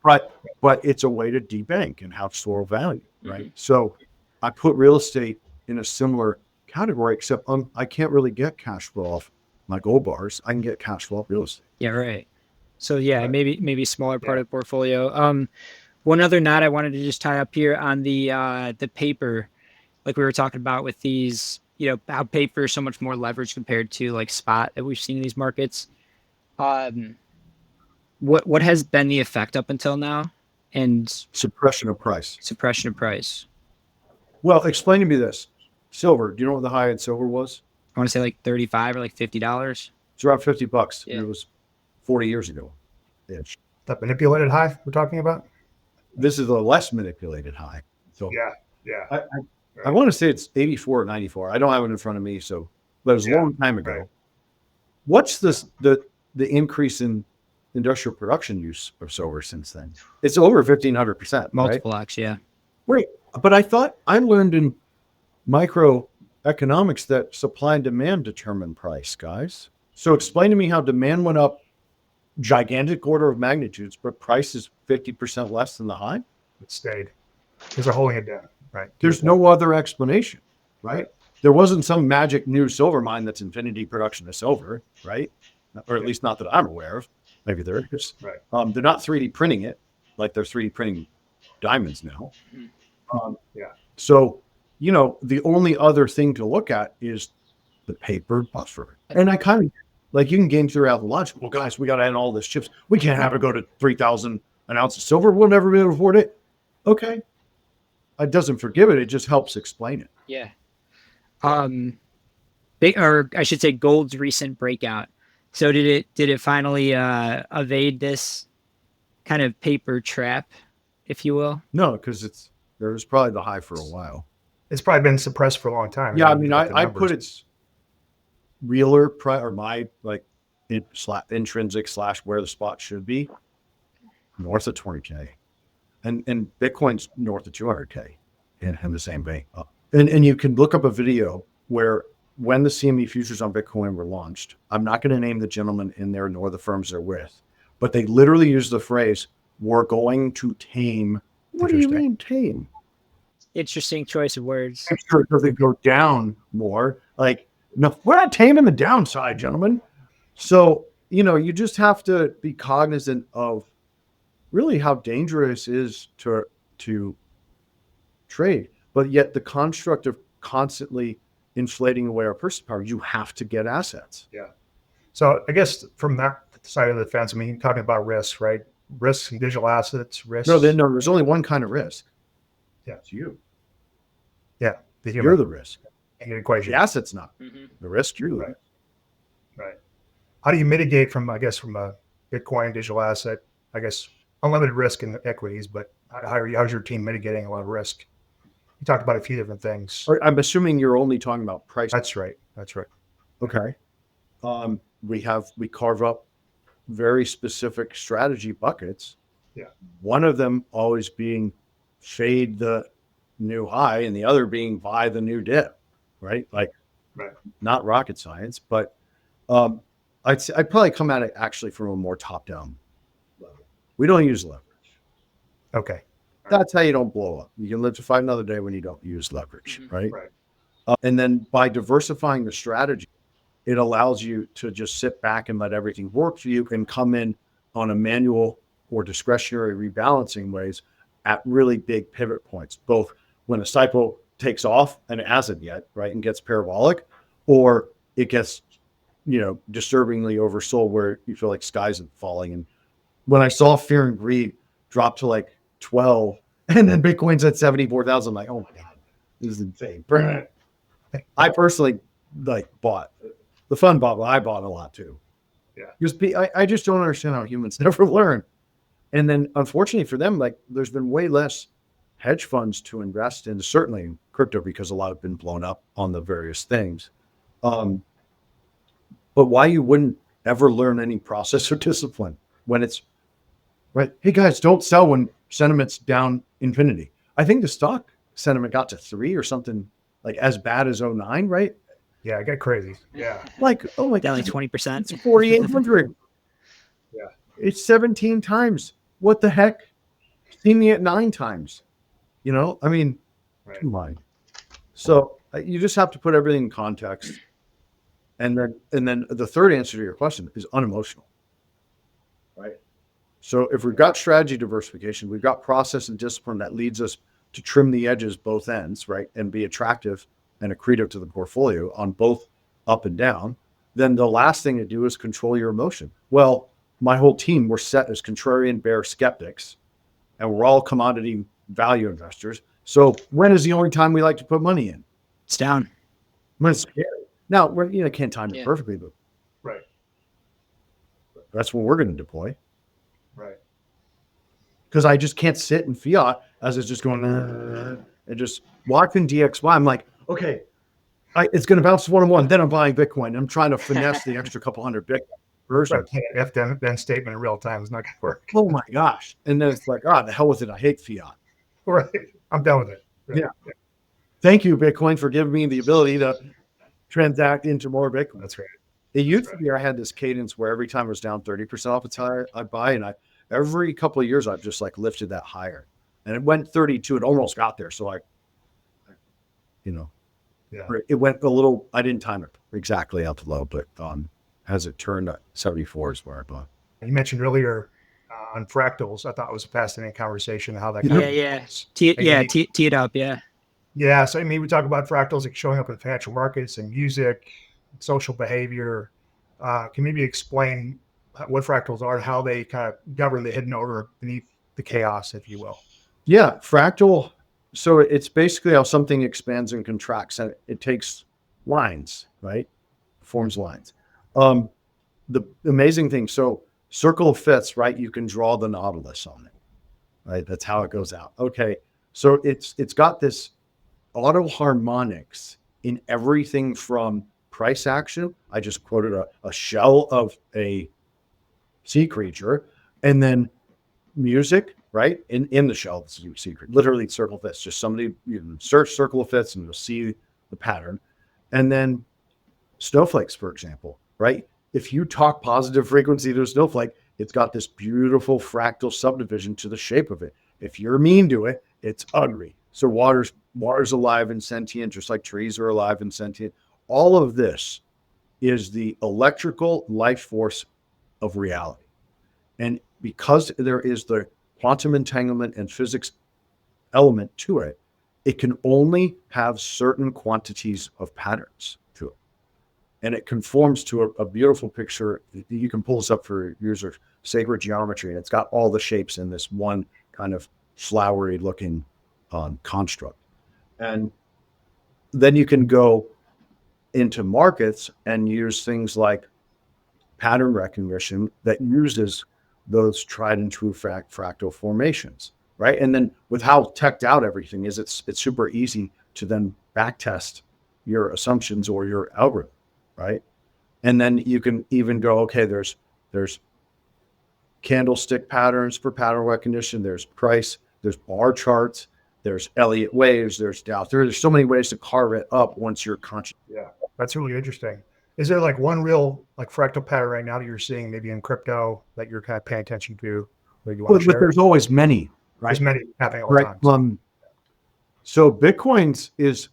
But it's a way to debank and have store value, right? So I put real estate in a similar category, except I can't really get cash flow off my gold bars. I can get cash flow off real estate. Yeah, right. So maybe smaller part of the portfolio. One other knot I wanted to just tie up here on the paper, like we were talking about with these, you know, how paper is so much more leverage compared to like spot that we've seen in these markets. What has been the effect up until now? And suppression of price. Suppression of price. Well, explain to me this. Silver. Do you know what the high in silver was? I want to say like 35 or like $50. It's around $50. Yeah. It was 40 years ago. Ish. That manipulated high we're talking about? This is a less manipulated high. So Yeah. I want to say it's 84 or 94. I don't have it in front of me, so but it was a long time ago. Right. What's the increase in industrial production use of silver since then? It's over 1,500%. Right? Multiple X, yeah. Wait, but I thought I learned in microeconomics that supply and demand determine price, guys. So explain to me how demand went up gigantic order of magnitudes, but price is 50% less than the high? It stayed. Because they're holding it down, right? There's no other explanation, right? There wasn't some magic new silver mine that's infinity production of silver, right? Or at least not that I'm aware of. Maybe there is. Right. They're not 3D printing it like they're 3D printing diamonds now. So, the only other thing to look at is the paper buffer. And I kind of, like, you can game throughout the lunch. Well, guys, we got to add all this chips. We can't have it go to 3,000 an ounce of silver. We'll never be able to afford it. Okay. It doesn't forgive it. It just helps explain it. Yeah. Or I should say gold's recent breakout. So did it finally evade this kind of paper trap, if you will? No, because there was probably the high for a while. It's probably been suppressed for a long time. Yeah, I mean, I put its realer or my intrinsic / where the spot should be north of 20K, and Bitcoin's north of 200K in the same vein. And you can look up a video where when the CME futures on Bitcoin were launched, I'm not going to name the gentleman in there nor the firms they're with, but they literally use the phrase, "We're going to tame." What do you mean tame? Interesting choice of words. I'm sure because they go down more. Like, no, we're not taming the downside, gentlemen. So, you just have to be cognizant of really how dangerous it is to trade. But yet the construct of constantly inflating away our purchasing power, you have to get assets. Yeah. So I guess from that side of the fence, I mean, you're talking about risks, right? Risks in digital assets, risks. No, there's only one kind of risk. Yeah. It's you. Yeah. You're the risk. Equation. The asset's not. Mm-hmm. The risk, you're the risk. Right. How do you mitigate from a Bitcoin digital asset, unlimited risk in the equities, but how's your team mitigating a lot of risk? You talked about a few different things. I'm assuming you're only talking about price. That's right. Okay. We carve up very specific strategy buckets. Yeah. One of them always being fade the new high and the other being buy the new dip, right? Not rocket science, but I'd probably come at it actually from a more top-down level. We don't use leverage. Okay. That's how you don't blow up. You can live to fight another day when you don't use leverage, right? Right. And then by diversifying the strategy, it allows you to just sit back and let everything work for you and come in on a manual or discretionary rebalancing ways at really big pivot points, both when a cycle takes off and it hasn't yet, right, and gets parabolic, or it gets, disturbingly oversold where you feel like skies are falling. And when I saw fear and greed drop to like 12 and then Bitcoin's at 74,000, I'm like, oh my God, this is insane. I personally bought the fun bubble. I bought a lot too. Yeah. Because I just don't understand how humans never learn. And then unfortunately for them, there's been way less hedge funds to invest in, certainly in crypto, because a lot have been blown up on the various things. But why you wouldn't ever learn any process or discipline when it's right? Hey guys, don't sell when sentiment's down infinity. I think the stock sentiment got to 3 or something as bad as 09, right? Yeah, it got crazy. Yeah. Oh my God. Down 20%. It's 4,800. Yeah. It's 17 times. What the heck? Seen me at 9 times. Come on. So you just have to put everything in context. And then the third answer to your question is unemotional, right? So if we've got strategy diversification, we've got process and discipline that leads us to trim the edges both ends, right? And be attractive and accretive to the portfolio on both up and down. Then the last thing to do is control your emotion. Well, my whole team, we're set as contrarian bear skeptics, and we're all commodity value investors. So when is the only time we like to put money in? It's down. It's scary. Now, I can't time it perfectly, but Right. that's what we're going to deploy. Right. Because I just can't sit in fiat as it's just going and just watching DXY. I'm like, okay, it's going to bounce to 101. Then I'm buying Bitcoin. I'm trying to finesse the extra couple hundred Bitcoin version. Right. If then statement in real time is not going to work. Oh my gosh. And then it's like, the hell with it. I hate fiat. Right. I'm done with it. Right. Yeah. Thank you, Bitcoin, for giving me the ability to transact into more Bitcoin. That's right. It used to be I had this cadence where every time it was down 30% off its higher, I buy, and every couple of years I've just like lifted that higher. And it went 32, it almost got there. So it went a little, I didn't time it exactly out the low, but as it turned 74 is where I bought. You mentioned earlier on fractals. I thought it was a fascinating conversation how that tee it up. Yeah. So, I mean, we talk about fractals like showing up in financial markets and music, social behavior. Can you maybe explain what fractals are and how they kind of govern the hidden order beneath the chaos, if you will? Yeah. Fractal. So it's basically how something expands and contracts, and it takes lines, right? Forms lines. The amazing thing. So circle of fifths, right? You can draw the nautilus on it, right? That's how it goes out. Okay. So it's got this auto harmonics in everything from price action. I just quoted a shell of a sea creature, and then music, right? In the shell of the sea creature, literally circle of fifths. Just somebody, search circle of fifths and you'll see the pattern. And then snowflakes, for example, right? If you talk positive frequency to a snowflake, it's got this beautiful fractal subdivision to the shape of it. If you're mean to it, it's ugly. So water's alive and sentient, just like trees are alive and sentient. All of this is the electrical life force of reality. And because there is the quantum entanglement and physics element to it, it can only have certain quantities of patterns to it. And it conforms to a beautiful picture. You can pull this up for users, sacred geometry, and it's got all the shapes in this one kind of flowery looking construct. And then you can go into markets and use things like pattern recognition that uses those tried and true fractal formations, right? And then with how teched out everything is, it's super easy to then backtest your assumptions or your algorithm, right? And then you can even go, okay, there's candlestick patterns for pattern recognition, there's price, there's bar charts, there's Elliott waves, there's Dow. There's so many ways to carve it up once you're conscious. Yeah, that's really interesting. Is there like one real like fractal pattern right now that you're seeing maybe in crypto that you're kind of paying attention to? That you want to share? But there's always many, right? There's many happening all the time. Right. So Bitcoin's is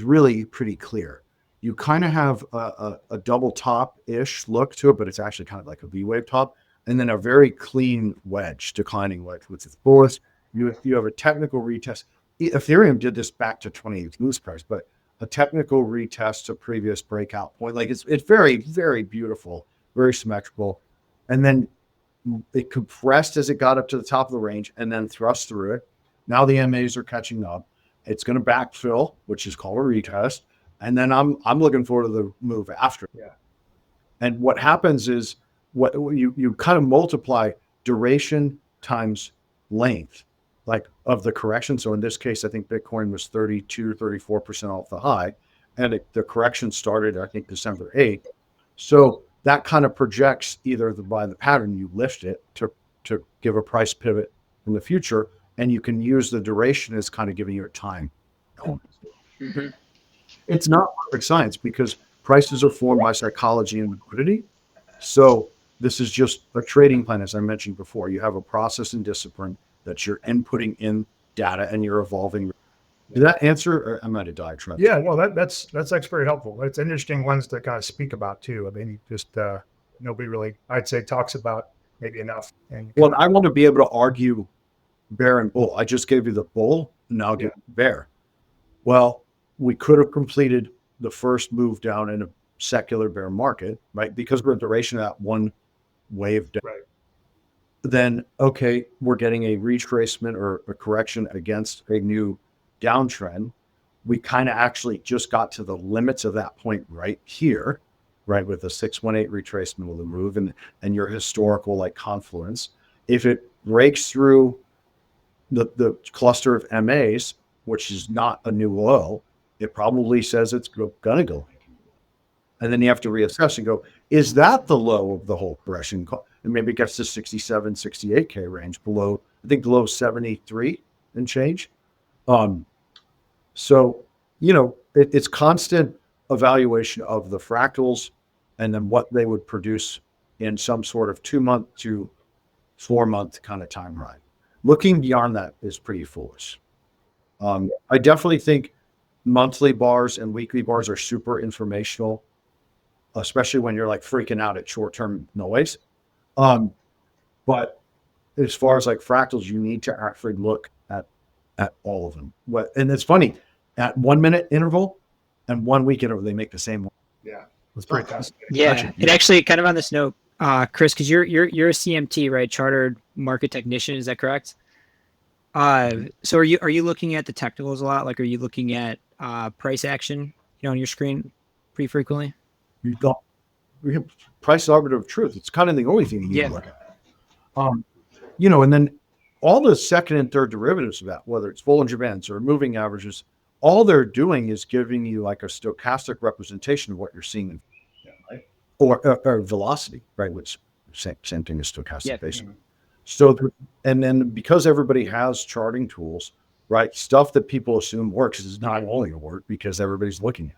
really pretty clear. You kind of have a double top-ish look to it, but it's actually kind of like a V-wave top, and then a very clean wedge, declining wedge with its bullets. You have a technical retest. Ethereum did this back to 28th loose price, but a technical retest to previous breakout point. Like it's very, very beautiful, very symmetrical. And then it compressed as it got up to the top of the range and then thrust through it. Now the MAs are catching up. It's going to backfill, which is called a retest. And then I'm looking forward to the move after. Yeah. And what happens is what you kind of multiply duration times length, like of the correction. So in this case, I think Bitcoin was 32, 34% off the high, and the correction started, I think, December 8th. So that kind of projects either by the pattern, you lift it to give a price pivot in the future, and you can use the duration as kind of giving you a time. Mm-hmm. It's not perfect science because prices are formed by psychology and liquidity. So this is just a trading plan, as I mentioned before. You have a process and discipline that you're inputting in data and you're evolving. Did that answer? Or I might have diatribe. Yeah, well, that's actually very helpful. It's interesting ones to kind of speak about too. I mean, just nobody really, I'd say, talks about maybe enough. And well, I want to be able to argue bear and bull. I just gave you the bull, and now I'll give you bear. Well, we could have completed the first move down in a secular bear market, right? Because we're duration of that one wave down. Right. Then, okay, we're getting a retracement or a correction against a new downtrend. we kind of actually just got to the limits of that point right here, right, with the 618 retracement of the move and your historical like confluence. If it breaks through the cluster of MAs, which is not a new low, it probably says it's gonna go. And then you have to reassess and go, is that the low of the whole correction? And maybe it gets to 67, 68K range below, I think below 73 and change. So, it's constant evaluation of the fractals and then what they would produce in some sort of 2-month to 4-month kind of timeline. Looking beyond that is pretty foolish. I definitely think monthly bars and weekly bars are super informational, especially when you're like freaking out at short-term noise. But as far as like fractals, you need to actually look at all of them. And it's funny, at 1 minute interval and 1 week interval, they make the same one. Yeah, it's pretty fascinating. Yeah, and actually, kind of on this note, Chris, because you're a CMT, right? Chartered Market Technician, is that correct? So are you looking at the technicals a lot? Like, are you looking at price action, on your screen pretty frequently? We have price arbiter of truth. It's kind of the only thing you need to look at. And then all the second and third derivatives of that, whether it's Bollinger Bands or moving averages, all they're doing is giving you like a stochastic representation of what you're seeing, right? Or velocity, right? Which same thing as stochastic basically. So, and then because everybody has charting tools, right? Stuff that people assume works is not only going to work because everybody's looking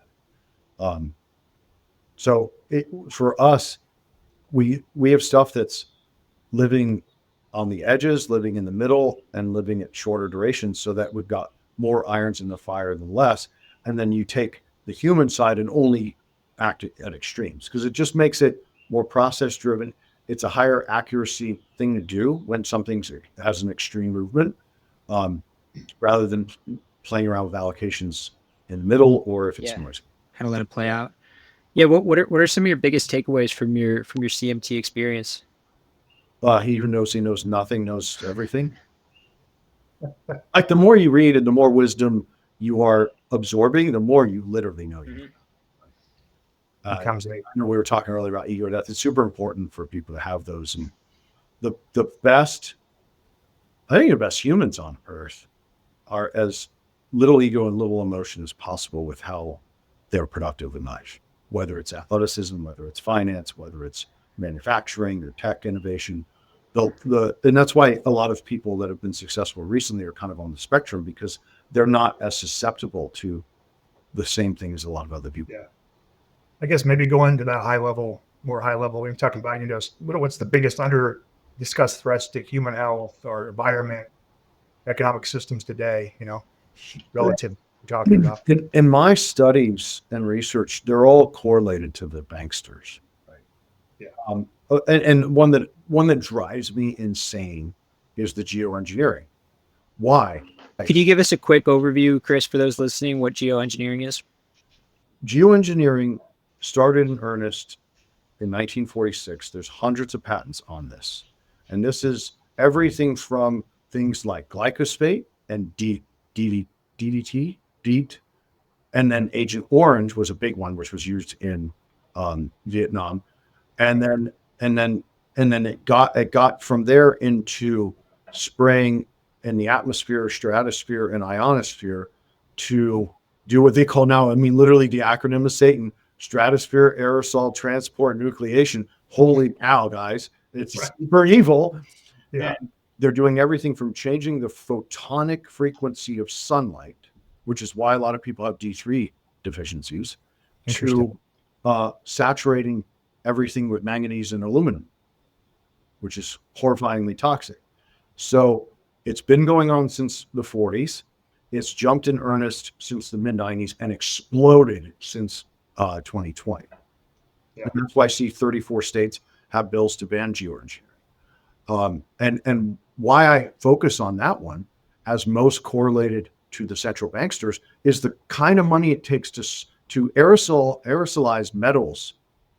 at it. So for us, we have stuff that's living on the edges, living in the middle, and living at shorter durations, so that we've got more irons in the fire than less. And then you take the human side and only act at extremes, because it just makes it more process driven. It's a higher accuracy thing to do when something has an extreme movement, rather than playing around with allocations in the middle, or if it's noisy. Kind of let it play out. Yeah. What are some of your biggest takeaways from your CMT experience? He who knows he knows nothing knows everything. Like, the more you read and the more wisdom you are absorbing, the more you literally know you. We were talking earlier about ego death. It's super important for people to have those. And the best humans on earth are as little ego and little emotion as possible with how they're productive in life, whether it's athleticism, whether it's finance, whether it's manufacturing or tech innovation. And that's why a lot of people that have been successful recently are kind of on the spectrum, because they're not as susceptible to the same thing as a lot of other people. Yeah. I guess maybe going to that more high level, we were talking about, what's the biggest under discussed threats to human health or environment, economic systems today, relative to talking about. In my studies and research, they're all correlated to the banksters. Right? Yeah. And one that drives me insane is the geoengineering. Why? Could you give us a quick overview, Chris, for those listening, what geoengineering is? Geoengineering started in earnest in 1946. There's hundreds of patents on this. And this is everything from things like glyphosate and DDT, and then Agent Orange was a big one, which was used in Vietnam. And then it got from there into spraying in the atmosphere, stratosphere, and ionosphere to do what they call now, literally the acronym of Satan: stratosphere, aerosol, transport, nucleation. Holy cow, guys. It's super evil. Yeah. And they're doing everything from changing the photonic frequency of sunlight, which is why a lot of people have D3 deficiencies, to saturating everything with manganese and aluminum, which is horrifyingly toxic. So it's been going on since the 40s. It's jumped in earnest since the mid-90s and exploded since 2020. Yeah. And that's why I see 34 states have bills to ban geoengineering. And why I focus on that one as most correlated to the central banksters is the kind of money it takes to aerosolize metals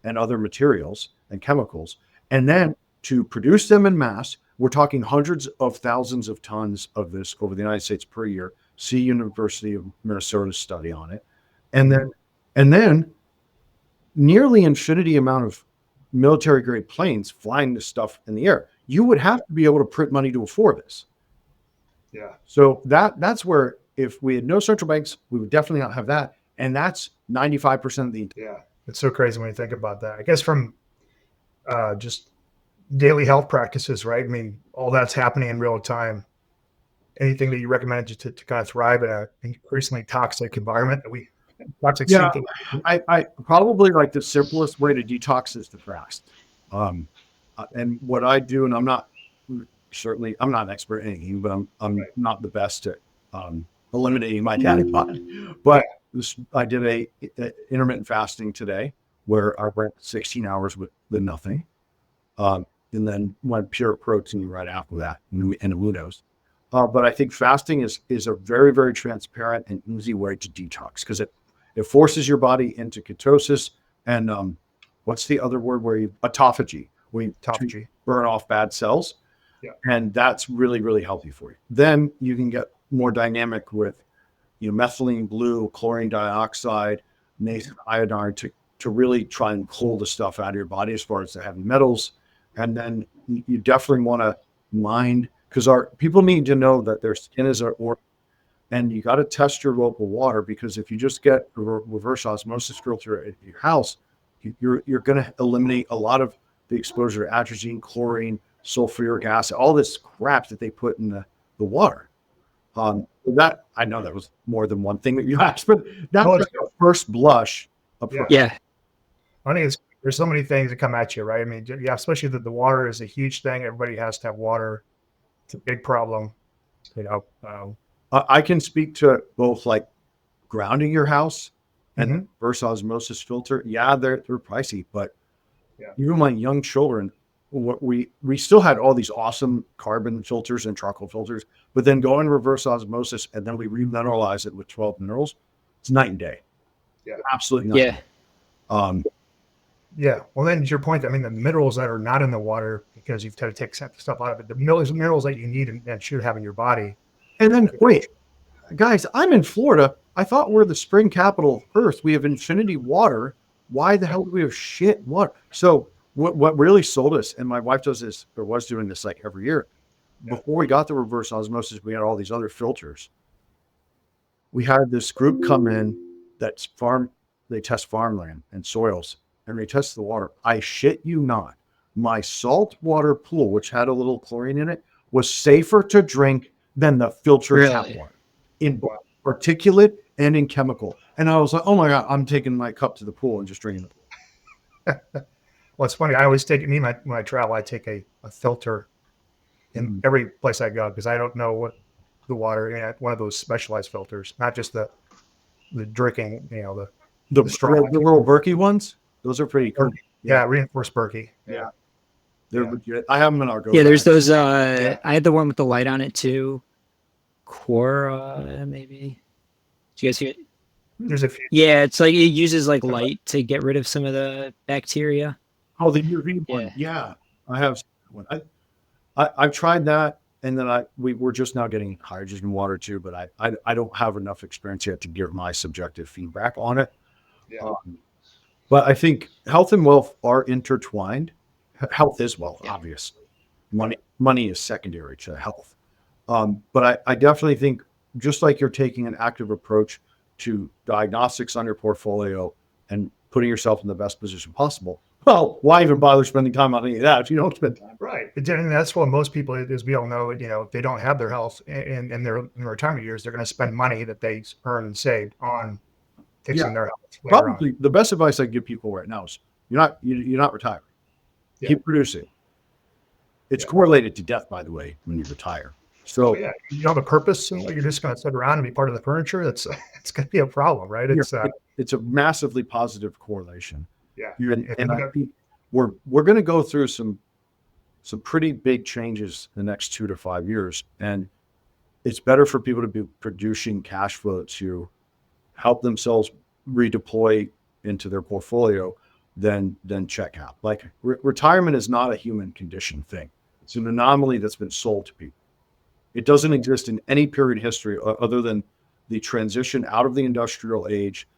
and other materials and chemicals, and then to produce them in mass. We're talking hundreds of thousands of tons of this over the United States per year, see University of Minnesota study on it, and then nearly infinity amount of military grade planes flying this stuff in the air. You would have to be able to print money to afford this. Yeah. So that's where, if we had no central banks, we would definitely not have that. And that's 95% of the. Yeah. It's so crazy when you think about that. I guess from just daily health practices, right? I mean, all that's happening in real time. Anything that you recommend to kind of thrive in an increasingly toxic environment toxic Yeah, scene? I probably, like, the simplest way to detox is to fast. And what I do, and I'm not an expert in anything, but I'm not the best at eliminating my daddy pot. But I did a intermittent fasting today, where I went 16 hours with nothing, and then went pure protein right after that, and Ludos. But I think fasting is a very, very transparent and easy way to detox, because it forces your body into ketosis and what's the other word, where autophagy, where you burn off bad cells. Yeah. And that's really, really healthy for you. Then you can get more dynamic with, methylene blue, chlorine dioxide, nascent iodine to really try and pull the stuff out of your body as far as the heavy metals. And then you definitely want to mind, because people need to know that their skin is our organ. And you got to test your local water, because if you just get a reverse osmosis filter at your house, you're going to eliminate a lot of the exposure to atrazine, chlorine, sulfuric acid, all this crap that they put in the water. That, I know that was more than one thing that you asked, but that was the first blush approach. Yeah. I think there's so many things that come at you, right? I mean, yeah, especially that the water is a huge thing. Everybody has to have water. It's a big problem. I can speak to both, like, grounding your house and reverse osmosis filter. Yeah, they're pricey, but even my young children, we still had all these awesome carbon filters and charcoal filters, but then go in reverse osmosis and then we remineralize it with 12 minerals. It's night and day. Yeah, absolutely night. Yeah. Well, then to your point, I mean, the minerals that are not in the water, because you've tried to take stuff out of it, the minerals that you need and should have in your body. And then, wait, guys, I'm in Florida. I thought we're the spring capital of Earth. We have infinity water. Why the hell do we have shit water? So what really sold us, and my wife does this, or was doing this, like, every year, before we got the reverse osmosis, we had all these other filters. We had this group come in that's they test farmland and soils, and they test the water. I shit you not. My saltwater pool, which had a little chlorine in it, was safer to drink than the filtered tap water, in particulate and in chemical. And I was like, oh my God, I'm taking my cup to the pool and just drinking it. Well, it's funny. I always take when I travel, I take a filter in every place I go, because I don't know what the water, one of those specialized filters, not just the drinking, the straw. The little Berkey ones. Those are pretty cool. Yeah, reinforced Berkey. Yeah. They're legit. I have them in our go. Yeah, there's those. I had the one with the light on it too. Quora, maybe. Did you guys hear it? There's a few. Yeah, it's like it uses like light to get rid of some of the bacteria. Oh, the UV one. Yeah, I have one. I've tried that, and then we're just now getting hydrogen water too, but I don't have enough experience yet to give my subjective feedback on it. Yeah. But I think health and wealth are intertwined. Health is wealth, obviously. Money is secondary to health. But I definitely think, just like you're taking an active approach to diagnostics on your portfolio and putting yourself in the best position possible, well, why even bother spending time on any of that if you don't spend time? Right. And that's what most people, as we all know, if they don't have their health in their retirement years, they're going to spend money that they earned and saved on fixing their health. Probably the best advice I give people right now is you're not retiring. Yeah. Keep producing. It's correlated to death, by the way, when you retire. So you have a purpose, and you're just going to sit around and be part of the furniture. It's going to be a problem, right? It's a massively positive correlation. Yeah, we're going to go through some pretty big changes in the next 2 to 5 years, and it's better for people to be producing cash flow to help themselves redeploy into their portfolio than check out. Like, retirement is not a human condition thing. It's an anomaly that's been sold to people. It doesn't exist in any period of history other than the transition out of the industrial age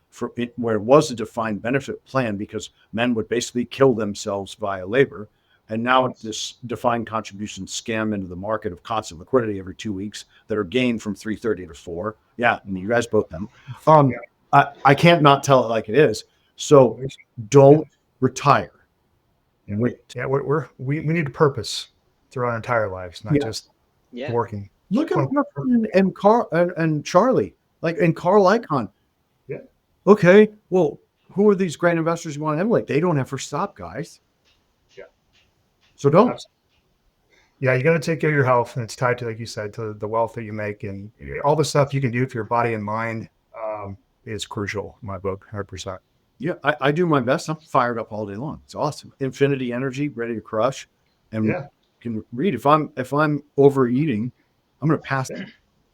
where it was a defined benefit plan because men would basically kill themselves via labor. And now it's this defined contribution scam into the market of constant liquidity every 2 weeks that are gained from 3:30 to 4. Yeah, and you guys both know. I can't not tell it like it is. So don't retire. Wait. Yeah, we need a purpose through our entire lives, not just working. Look at Morgan and Carl and Charlie, and Carl Icahn. Yeah. Okay, well, who are these great investors you want to emulate? They don't ever stop, guys. Yeah. So don't. Absolutely. Yeah, you got to take care of your health, and it's tied to, like you said, to the wealth that you make, and all the stuff you can do for your body and mind is crucial in my book, 100%. Yeah, I do my best. I'm fired up all day long. It's awesome. Infinity energy, ready to crush, and can read. If I'm overeating, I'm going to pass out.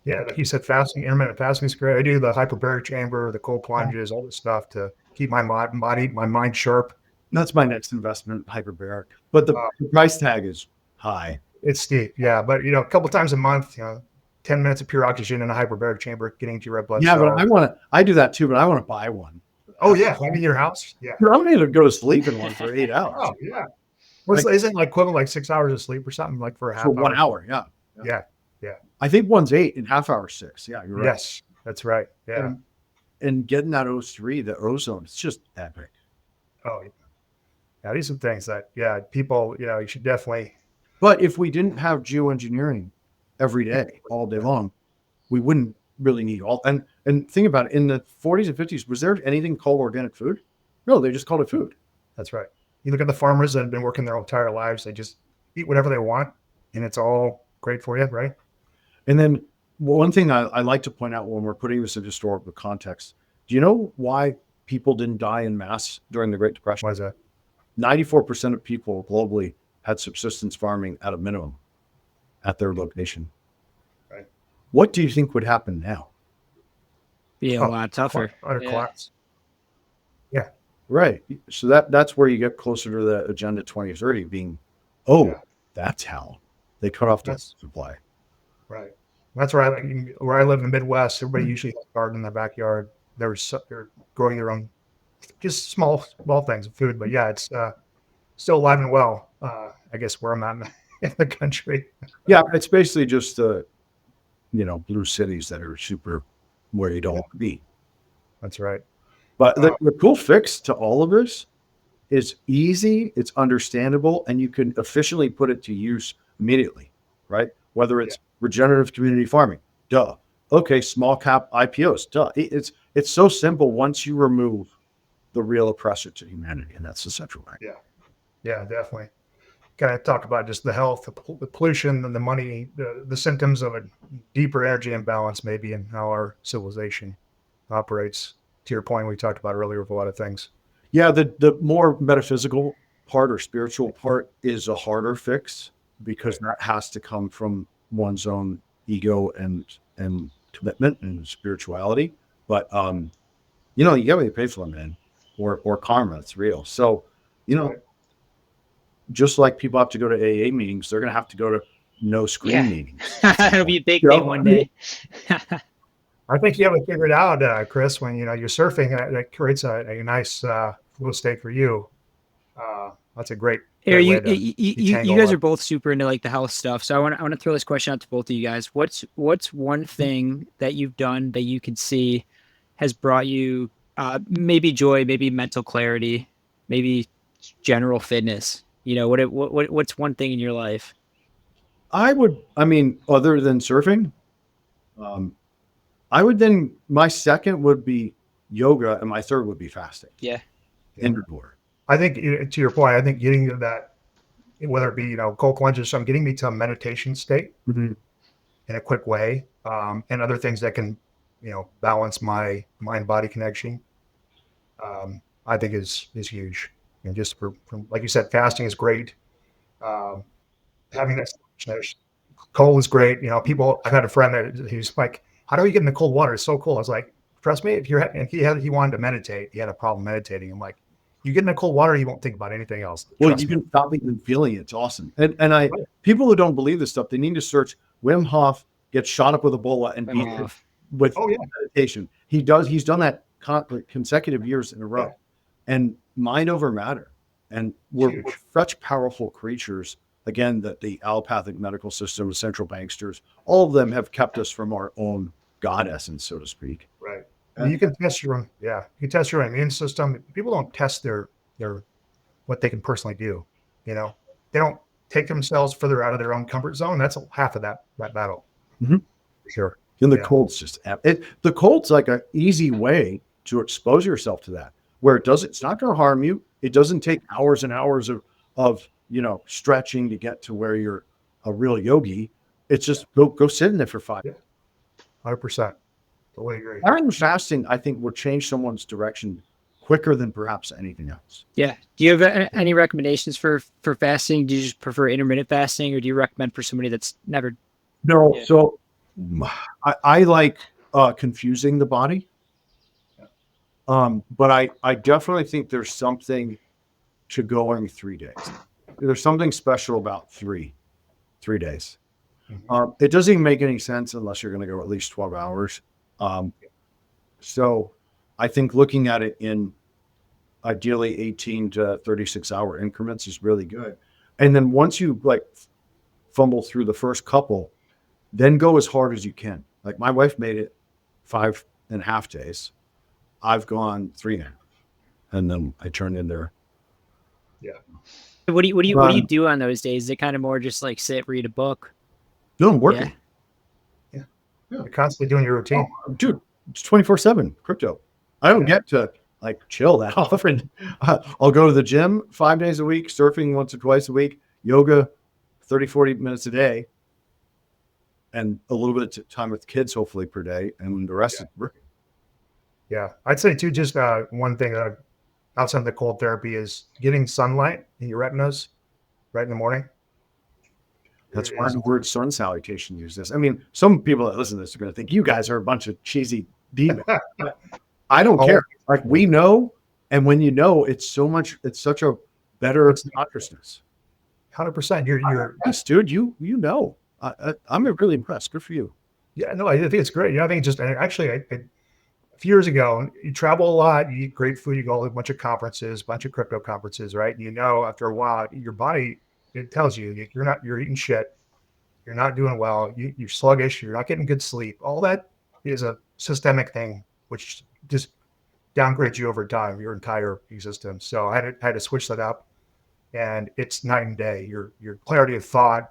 Yeah, like you said, intermittent fasting is great. I do the hyperbaric chamber, the cold plunges, all this stuff to keep my mind sharp. That's my next investment, hyperbaric. But the price tag is high. It's steep, yeah. But a couple times a month, 10 minutes of pure oxygen in a hyperbaric chamber, getting to your red blood cells. But I do that too, but I want to buy one. Oh yeah, like in your house? Yeah. I'm going to go to sleep in one for 8 hours. Oh yeah. Isn't it equivalent like 6 hours of sleep or something, like for a half for hour? 1 hour? Yeah. Yeah. I think one's 8 and half hour 6. Yeah, you're right. Yes, that's right. Yeah. And getting that O3, the ozone, it's just epic. Oh yeah. These are things that people, you should definitely. But if we didn't have geoengineering every day, all day long, we wouldn't really need all. And think about it, in the 40s and 50s, was there anything called organic food? No, they just called it food. That's right. You look at the farmers that have been working their entire lives, they just eat whatever they want, and it's all great for you, right? And then one thing I like to point out when we're putting this in historical context, do you know why people didn't die in mass during the Great Depression? Why is that? 94% of people globally had subsistence farming at a minimum at their location. Right. What do you think would happen now? Be a lot tougher. Utter collapse. Yeah. Right. So that's where you get closer to the Agenda 2030 being, that's how they cut off the supply. Right. That's where I live in the Midwest. Everybody usually has a garden in their backyard. They're growing their own, just small things of food. But yeah, it's still alive and well. I guess where I'm at in the country. Yeah, it's basically just the, blue cities that are super where you don't want to be. That's right. But the cool fix to all of this is easy, it's understandable, and you can efficiently put it to use immediately, right? Whether it's regenerative community farming, duh. Okay, small cap IPOs, duh. It's so simple once you remove the real oppressor to humanity, and that's the central bank. Yeah, definitely. Kind of talk about just the health, the pollution, and the money, the symptoms of a deeper energy imbalance, maybe, in how our civilization operates. To your point, we talked about earlier with a lot of things. Yeah, the more metaphysical part or spiritual part is a harder fix because that has to come from one's own ego and commitment and spirituality. But you got what you pay for, man, or karma. It's real. So just like people have to go to AA meetings, they're going to have to go to no screen meetings. It'll be a big thing one day. I think you have it figured out, Chris. When you're surfing, that creates a nice flow state for you. That's a great. You guys are both super into the health stuff, so I want to throw this question out to both of you guys. What's one thing that you've done that you could see has brought you maybe joy, maybe mental clarity, maybe general fitness? What's one thing in your life? Other than surfing, my second would be yoga, and my third would be fasting. Yeah. Indoor. I think, to your point, I think getting to that, whether it be, cold plunges, so I'm getting me to a meditation state in a quick way, and other things that can, balance my mind-body connection, I think is huge. And just from like you said, fasting is great. Having that cold is great. I've had a friend that he's like, how do we get in the cold water? It's so cool. I was like, trust me, he wanted to meditate. He had a problem meditating. I'm like, you get in the cold water, you won't think about anything else. Well, you can stop even feeling it. It's awesome. And people who don't believe this stuff, they need to search Wim Hof gets shot up with Ebola and beats it with meditation. He's done that consecutive years in a row. And mind over matter. And we're such powerful creatures. Again, that the allopathic medical system, the central banksters, all of them have kept us from our own God essence, so to speak. Right. And you can test your own, you can test your own immune system. People don't test their what they can personally do. They don't take themselves further out of their own comfort zone. That's half of that battle. Mm-hmm. For sure. And the cold's the cold's like an easy way to expose yourself to that, where it's not going to harm you. It doesn't take hours and hours of stretching to get to where you're a real yogi. It's just go sit in there for 5 minutes. 100%. Totally agree. Intermittent fasting, I think, will change someone's direction quicker than perhaps anything else. Yeah. Do you have any recommendations for fasting? Do you just prefer intermittent fasting, or do you recommend for somebody that's never? No. Yeah. So I like confusing the body. But I definitely think there's something to going 3 days. There's something special about three days. Mm-hmm. It doesn't even make any sense unless you're going to go at least 12 hours. So I think looking at it in ideally 18 to 36 hour increments is really good. And then once you fumble through the first couple, then go as hard as you can. Like my wife made it 5.5 days. I've gone 3.5, and then I turned in there. Yeah. What do you do on those days? Is it kind of more just like sit, read a book? No, I'm working. Yeah. You're constantly doing your routine. Oh, dude, it's 24/7 crypto. I don't get to chill that often. I'll go to the gym 5 days a week, surfing once or twice a week, yoga 30, 40 minutes a day, and a little bit of time with kids, hopefully per day, and the rest is working. Yeah, I'd say too, just one thing that outside of the cold therapy is getting sunlight in your retinas right in the morning. That's why the word sun salutation uses this. I mean, some people that listen to this are going to think you guys are a bunch of cheesy demons. I don't care. Like we know, and when you know, it's such a better consciousness. 100%. You're yes, dude. You know, I'm really impressed. Good for you. Yeah, no, I think it's great. I think actually, a few years ago, you travel a lot, you eat great food, you go to a bunch of conferences, bunch of crypto conferences, right? And after a while, your body, it tells you you're eating shit, you're not doing well, you're sluggish, you're not getting good sleep. All that is a systemic thing, which just downgrades you over time, your entire existence. So I had to switch that up, and it's night and day. Your clarity of thought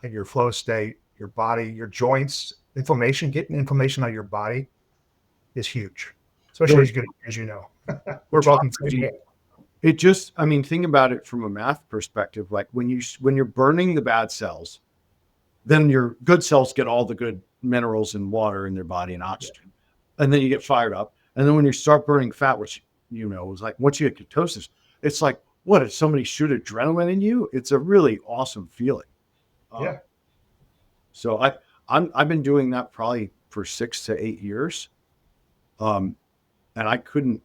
and your flow state, your body, your joints, getting inflammation out of your body is huge, especially as good as you know. We're both in the same game. It just, I mean, think about it from a math perspective. Like when you're burning the bad cells, then your good cells get all the good minerals and water in their body and oxygen, and then you get fired up. And then when you start burning fat, which is like once you get ketosis, it's like, what, did somebody shoot adrenaline in you? It's a really awesome feeling. So I've been doing that probably for 6 to 8 years. And I couldn't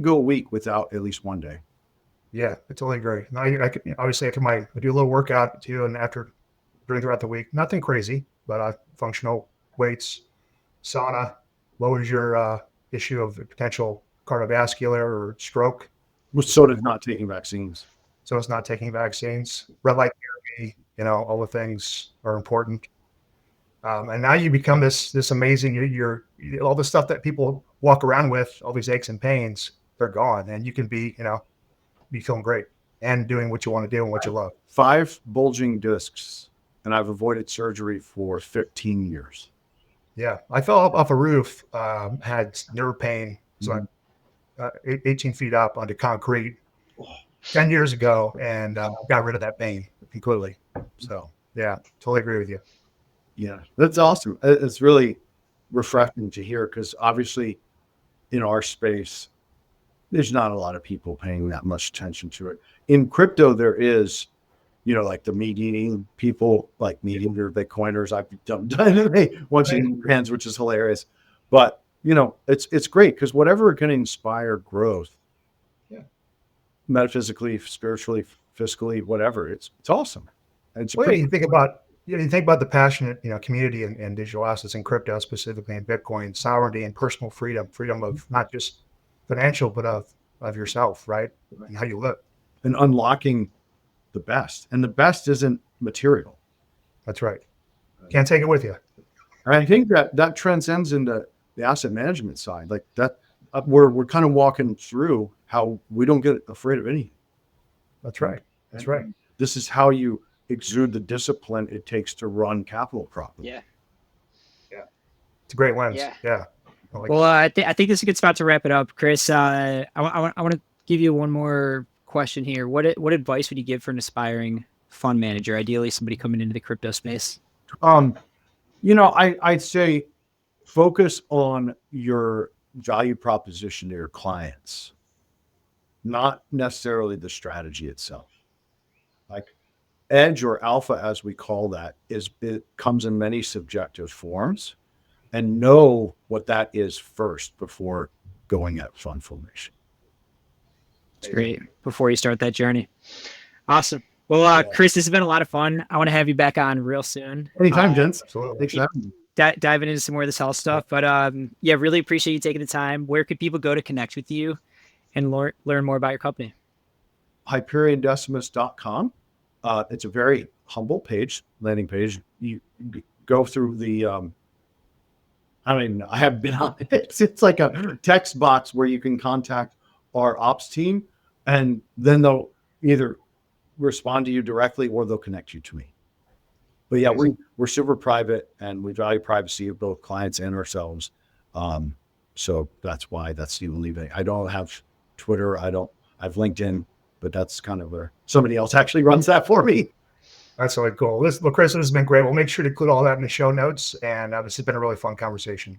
go a week without at least one day. Yeah, I totally agree. Now I could obviously I do a little workout too, and throughout the week, nothing crazy, but functional weights, sauna lowers your issue of potential cardiovascular or stroke. So does not taking vaccines. Red light therapy, all the things are important. And now you become this amazing, you're all the stuff that people walk around with, all these aches and pains, they're gone. And you can be feeling great and doing what you want to do and what you love. 5 bulging discs, and I've avoided surgery for 15 years. Yeah. I fell off a roof, had nerve pain. So I 18 feet up onto concrete 10 years ago, and got rid of that pain completely. So yeah, totally agree with you. Yeah, that's awesome. It's really refreshing to hear, because obviously in our space, there's not a lot of people paying that much attention to it. In crypto, there is, like the meat-eating people, like meat-eater Bitcoiners. I've done once in hands, which is hilarious. But, it's great, because whatever can inspire growth, metaphysically, spiritually, fiscally, whatever, it's awesome. You think about you think about the passionate, community in digital assets and crypto, specifically in Bitcoin, sovereignty and personal freedom of not just financial, but of yourself, right? And how you live. And unlocking the best. And the best isn't material. That's right. Can't take it with you. And I think that transcends into the asset management side. Like that, we're kind of walking through how we don't get afraid of anything. That's right. That's right. This is how you exude the discipline it takes to run capital properly. Yeah. It's a great lens. Yeah. Like Well, I think this is a good spot to wrap it up, Chris. I want to give you one more question here. What advice would you give for an aspiring fund manager, ideally somebody coming into the crypto space? I'd say focus on your value proposition to your clients, not necessarily the strategy itself. Like edge or alpha, as we call that, it comes in many subjective forms, and know what that is first before going at fund formation. It's great before you start that journey. Awesome. Well, Chris, this has been a lot of fun. I want to have you back on real soon. Anytime, gents. absolutely. Thanks for having me. Diving into some more of this health stuff. But really appreciate you taking the time. Where could people go to connect with you and learn more about your company? HyperionDecimus.com. It's a very humble landing page. You go through the, I have been on it. It's like a text box where you can contact our ops team, and then they'll either respond to you directly or they'll connect you to me. But yeah, we're super private, and we value privacy of both clients and ourselves. So that's the only thing. I don't have Twitter. I have LinkedIn, but that's kind of where somebody else actually runs that for me. That's really cool. Chris, this has been great. We'll make sure to include all that in the show notes. And this has been a really fun conversation.